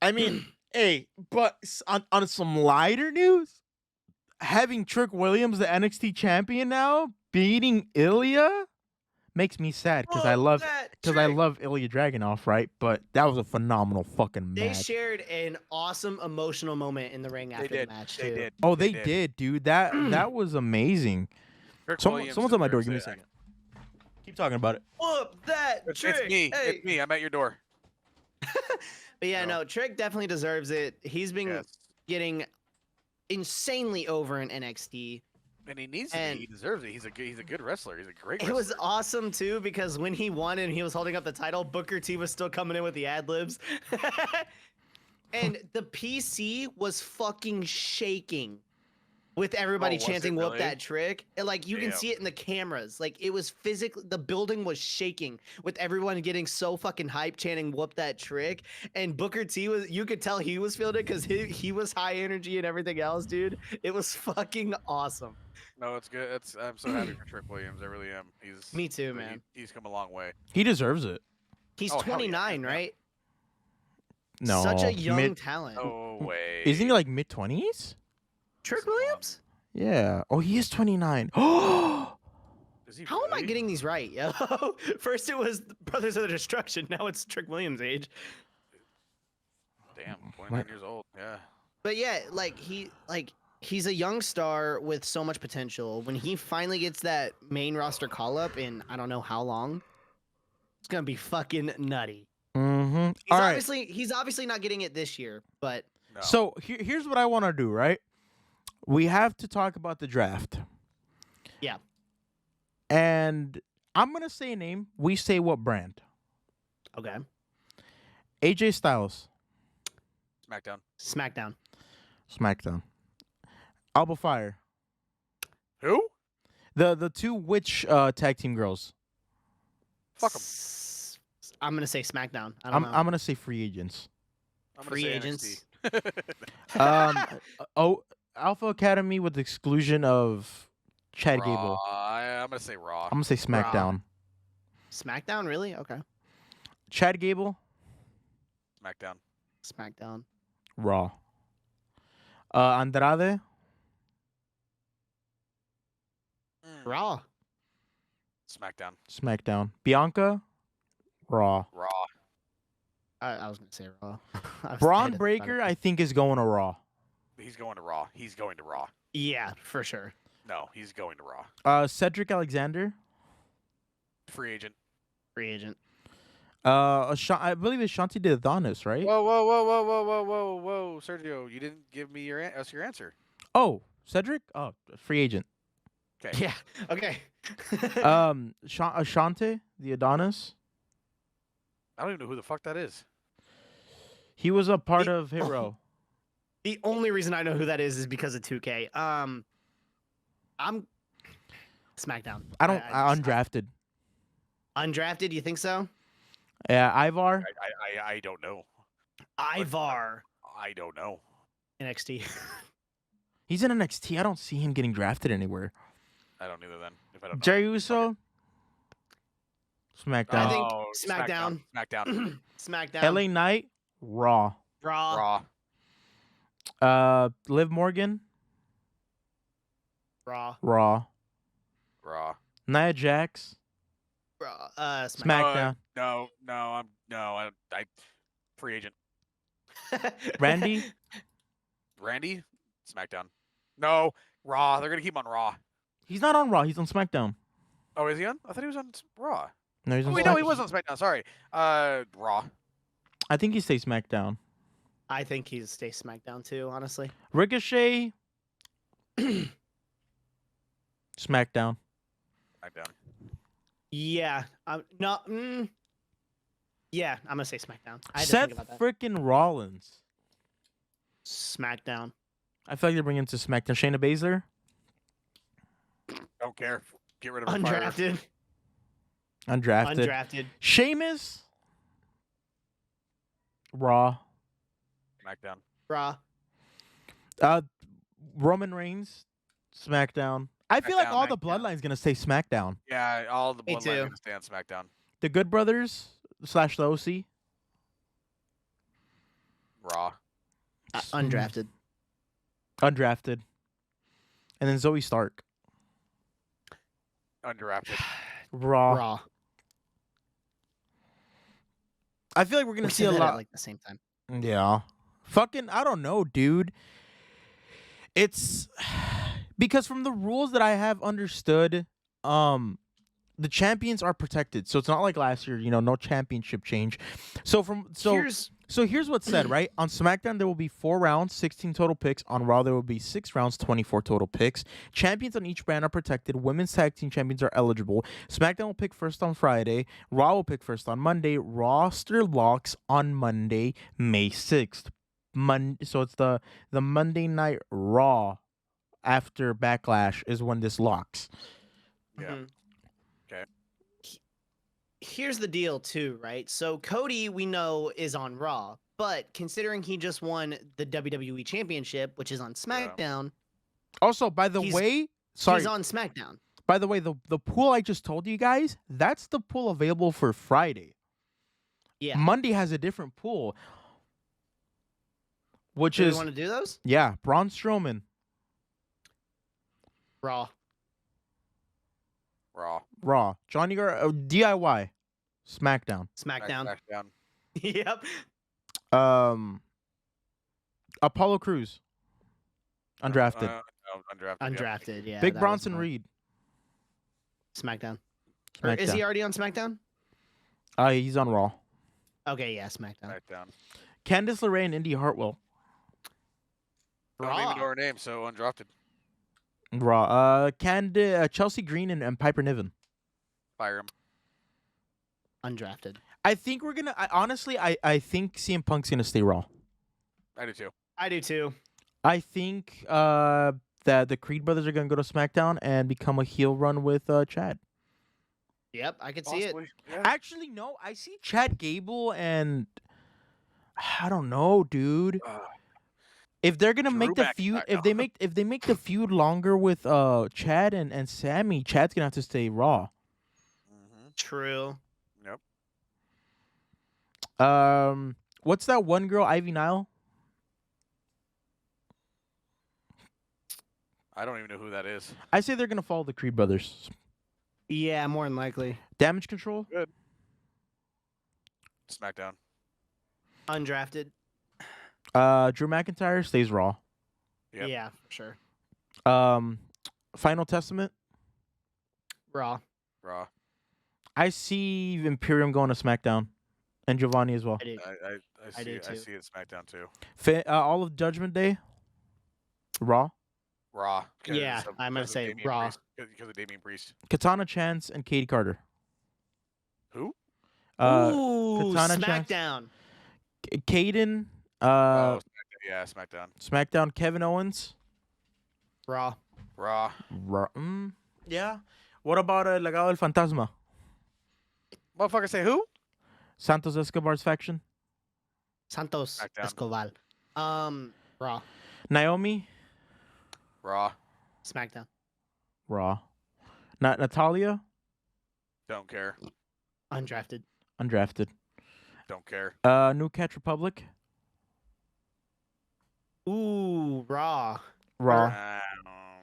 I mean, hey, but on some lighter news, having Trick Williams, the NXT champion now, beating Ilya makes me sad because I love Ilya Dragunov, right? But that was a phenomenal fucking they match. shared an awesome emotional moment in the ring after the match too. They did. Oh, they did, dude. That was amazing. Trick Someone's Williams at my door. deserves Give me a it. second. Keep talking about it. Whoop that It's Trick. me. Hey. It's me. I'm at your door. But yeah, No. no, Trick definitely deserves it. He's been Yes. getting insanely over in NXT. And he needs to And- be. He deserves it. He's a good wrestler. He's a great It wrestler. was awesome too because when he won and he was holding up the title, Booker T was still coming in with the ad libs. And the PC was fucking shaking with everybody was it chanting "Whoop really? that Trick." And, like you can Damn. see it in the cameras. Like it was physically, the building was shaking with everyone getting so fucking hyped chanting "Whoop that Trick." And Booker T was, you could tell he was feeling it because he was high energy and everything else, dude. It was fucking awesome. No, it's good. I'm so happy for Trick Williams. I really am. He's Me too, man. He's come a long way. He deserves it. He's Oh, hell yeah, 29, yeah. right? No, Such a young mid, talent. No way. isn't he like mid-20s? Trick Williams? Yeah. Oh, he is 29. Oh, Is he How am I really? getting these right, yo? First it was Brothers of the Destruction, now it's Trick Williams' age. Damn, 29 years old. Yeah. But yeah, he's a young star with so much potential. When he finally gets that main roster call up in I don't know how long, it's gonna be fucking nutty. mm-hmm. All right. He's obviously not getting it this year, but No. So here's what I want to do, right? We have to talk about the draft. Yeah. And I'm going to say a name. We say what brand. okay. AJ Styles, SmackDown. SmackDown. SmackDown. Alba Fire. Who? The two witch tag team girls. Fuck 'em. I'm gonna say SmackDown. I I'm don't know. I'm going to say free agents. I'm gonna Free say agents. NXT. Alpha Academy with the exclusion of Chad Gable. I'm gonna say Raw. I'm going to say SmackDown. SmackDown, really? Okay. Chad Gable, SmackDown. SmackDown. Raw. Andrade, Raw. SmackDown. SmackDown. Bianca, Raw. Raw. I was gonna say Raw. I had Braun to think about Breaker, it. I think, is going to Raw. He's going to Raw. He's going to Raw. Yeah, for sure. No, he's going to Raw. Cedric Alexander. Free agent. Free agent. I believe it's Shanti the Adonis, right? Whoa, Sergio, you didn't give me us your answer. Oh, Cedric? Oh, free agent. Okay. Yeah. Okay. Shanti the Adonis. I don't even know who the fuck that is. He was a part of Hit Row. The only reason I know who that is because of 2K. I'm SmackDown. I don't. I Undrafted. undrafted. You think so? Yeah, Ivar. I don't know. Ivar. I don't know. NXT. He's in NXT. I don't see him getting drafted anywhere. I don't either then. If I don't know. Jerry Uso. SmackDown. I think Oh, SmackDown. SmackDown. SmackDown. LA Knight. Raw. Raw. Raw. Liv Morgan. Raw. Raw. Raw. Nia Jax. Raw. SmackDown. I free agent. Randy. Randy? SmackDown. No, Raw. They're gonna keep him on Raw. He's not on Raw. He's on SmackDown. Oh, is he on? I thought he was on Raw. No, he's Oh, on. wait, no, he was on SmackDown. Sorry. Raw. I think he stays SmackDown. I think he's stay SmackDown too. Honestly. Ricochet. SmackDown. SmackDown. Yeah. I'm not. Yeah, I'm gonna say SmackDown. I had to Seth think about that. freaking Rollins. SmackDown. I feel like they're bringing him to SmackDown. Shayna Baszler. Don't care. Get rid of her. Fire her. Undrafted. Undrafted. Undrafted. Sheamus. Raw. SmackDown. Raw. Roman Reigns. SmackDown. I feel like SmackDown, all the SmackDown. bloodline's gonna stay SmackDown. Yeah, all the Me bloodline too. gonna stay on SmackDown. The Good Brothers / the OC. Raw. Undrafted. Undrafted. And then Zoe Stark. Undrafted. Raw. Raw. I feel like we're gonna We see said a that at, lot. like the same time. Yeah. Fucking, I don't know, dude. It's Because from the rules that I have understood, the champions are protected. So it's not like last year, no championship change. So here's what's said, right? On SmackDown, there will be 4 rounds, 16 total picks. On Raw, there will be 6 rounds, 24 total picks. Champions on each brand are protected. Women's tag team champions are eligible. SmackDown will pick first on Friday. Raw will pick first on Monday. Roster locks on Monday, May 6th. So it's the Monday Night Raw after Backlash is when this locks. Yeah. Mhm. Okay. Here's the deal, too, right? So Cody, we know, is on Raw, but considering he just won the WWE Championship, which is on SmackDown, Also, by the way, sorry. he's on SmackDown. By the way, the pool I just told you guys, that's the pool available for Friday. Yeah. Monday has a different pool, which Do you is want to do those? Braun Strowman, Raw. Raw. Johnny DIY, SmackDown, SmackDown. SmackDown. Yep. Apollo Crews, undrafted, No, undrafted. Undrafted, yeah. Big that was Bronson mine. Reed, SmackDown. Or is he already on SmackDown? He's on Raw. Okay, yeah, SmackDown. SmackDown. Candice LeRae and Indy Hartwell, Don't Raw. even know her name, so undrafted. Raw. Chelsea Green and Piper Niven. Fire him. Undrafted. I think we're gonna. I think CM Punk's gonna stay Raw. I do too. I do too. I think that the Creed brothers are gonna go to SmackDown and become a heel run with Chad. Yep, I could see it. Possibly. Yeah. Actually, no, I see Chad Gable and I don't know, dude. If they're gonna Drew make the feud, if they make the feud longer with Chad and Sammy, Chad's gonna have to stay Raw. True. Yep. What's that one girl, Ivy Nile? I don't even know who that is. I say they're gonna follow the Creed brothers. Yeah, more than likely. Damage Control. SmackDown. Undrafted. Drew McIntyre stays Raw. Yep. Yeah, for sure. Final Testament. Raw. Raw. I see Imperium going to SmackDown, and Giovanni as well. I do. I do see. I too. see it SmackDown too. All of Judgment Day. Raw. Raw. Yeah, I'm gonna say Raw. Because of Damian Priest. Katana Chance and Katie Carter. Who? Ooh, Katana Chance. SmackDown. Caden. SmackDown. Yeah, SmackDown. SmackDown. Kevin Owens. Raw. Raw. Yeah. What about Legado del Fantasma? Motherfucker, say who? Santos Escobar's faction. Santos SmackDown. Escobar. Raw. Naomi. Raw. SmackDown. Raw. Natalia. Don't care. Undrafted. Undrafted. Don't care. New Catch Republic. Ooh, Raw. Raw.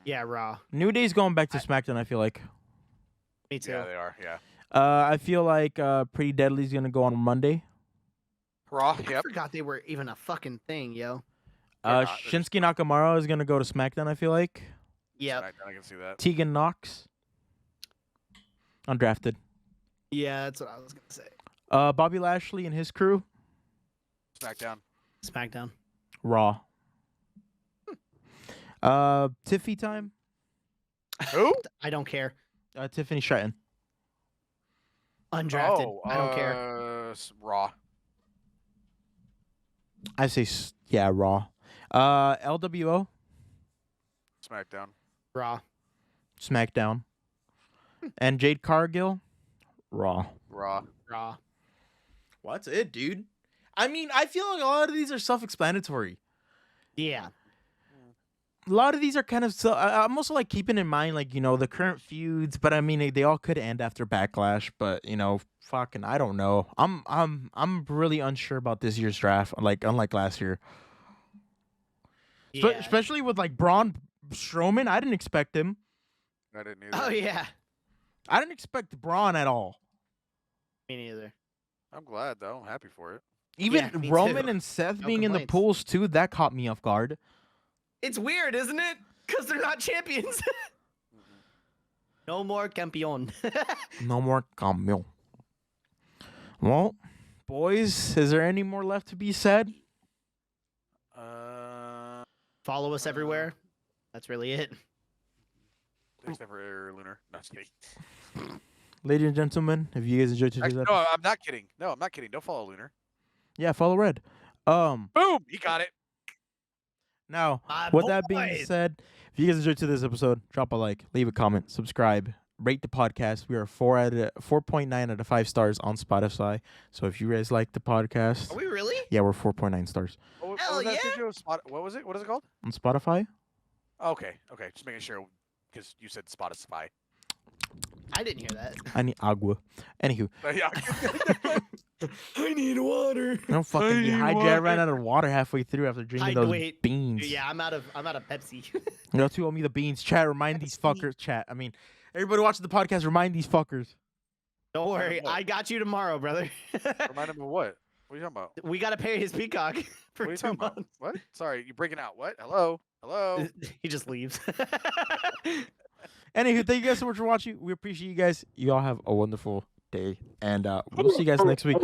Yeah, Raw. New Day's going back to SmackDown, I feel like. Me too. Yeah, they are. Yeah. I feel like Pretty Deadly's going to go on Monday. Raw. I Yep. forgot they were even a fucking thing, yo. They're not, they're just- Shinsuke Nakamura is going to go to SmackDown, I feel like. Yep. SmackDown, I can see that. Tegan Knox. Undrafted. Yeah, that's what I was gonna say. Bobby Lashley and his crew. SmackDown. SmackDown. Raw. Tiffy time. Who? I don't care. Tiffany Stratton. Undrafted. I don't care. Raw. I say, Raw. LWO. SmackDown. Raw. SmackDown. And Jade Cargill. Raw. Raw. Raw. Well, that's it, dude. I mean, I feel like a lot of these are self-explanatory. Yeah. A lot of these are kind of I'm also like keeping in mind like the current feuds, but I mean they all could end after Backlash, but fucking I don't know. I'm really unsure about this year's draft, like unlike last year. Yeah. Especially with like Braun Strowman, I didn't expect him. I didn't either. Oh yeah. I didn't expect Braun at all. Me neither. I'm glad though. I'm happy for it. Even me Roman too. and Seth No being in the complaints. pools too, that caught me off guard. It's weird, isn't it? Because they're not champions. No more campeon. No more camion. Well, boys, is there any more left to be said? Follow us everywhere. That's really it. Except for Lunar. No, just kidding. Ladies and gentlemen, if you guys enjoyed today's Actually, episode, no, I'm not kidding. No, I'm not kidding. Don't follow Lunar. yeah, follow Red. Boom! He got it. Now, My with that being boys. said, if you guys enjoyed today's episode, drop a like, leave a comment, subscribe, rate the podcast. We are 4.9 out of 5 stars on Spotify. So if you guys like the podcast, Are we really? yeah, we're 4.9 stars What Hell was that yeah. video? What was it? What is it called? on Spotify. Okay. Just making sure because you said Spotify. I didn't hear that. I need agua. Anywho, Yeah. I need water. I don't fucking dehydrate. I ran out of water halfway through after drinking those Wait. beans. Yeah, I'm out of Pepsi. You two owe me the beans. Chat, remind these fuckers. Chat. I mean, everybody watching the podcast, remind these fuckers. Don't worry, What? I got you tomorrow, brother. Remind him of what? What are you talking about? We gotta pay his peacock for What are you 2 talking about? months. What? Sorry, you're breaking out. What? Hello? Hello? He just leaves. Anywho, thank you guys so much for watching. We appreciate you guys. You all have a wonderful day. And we'll see you guys next week.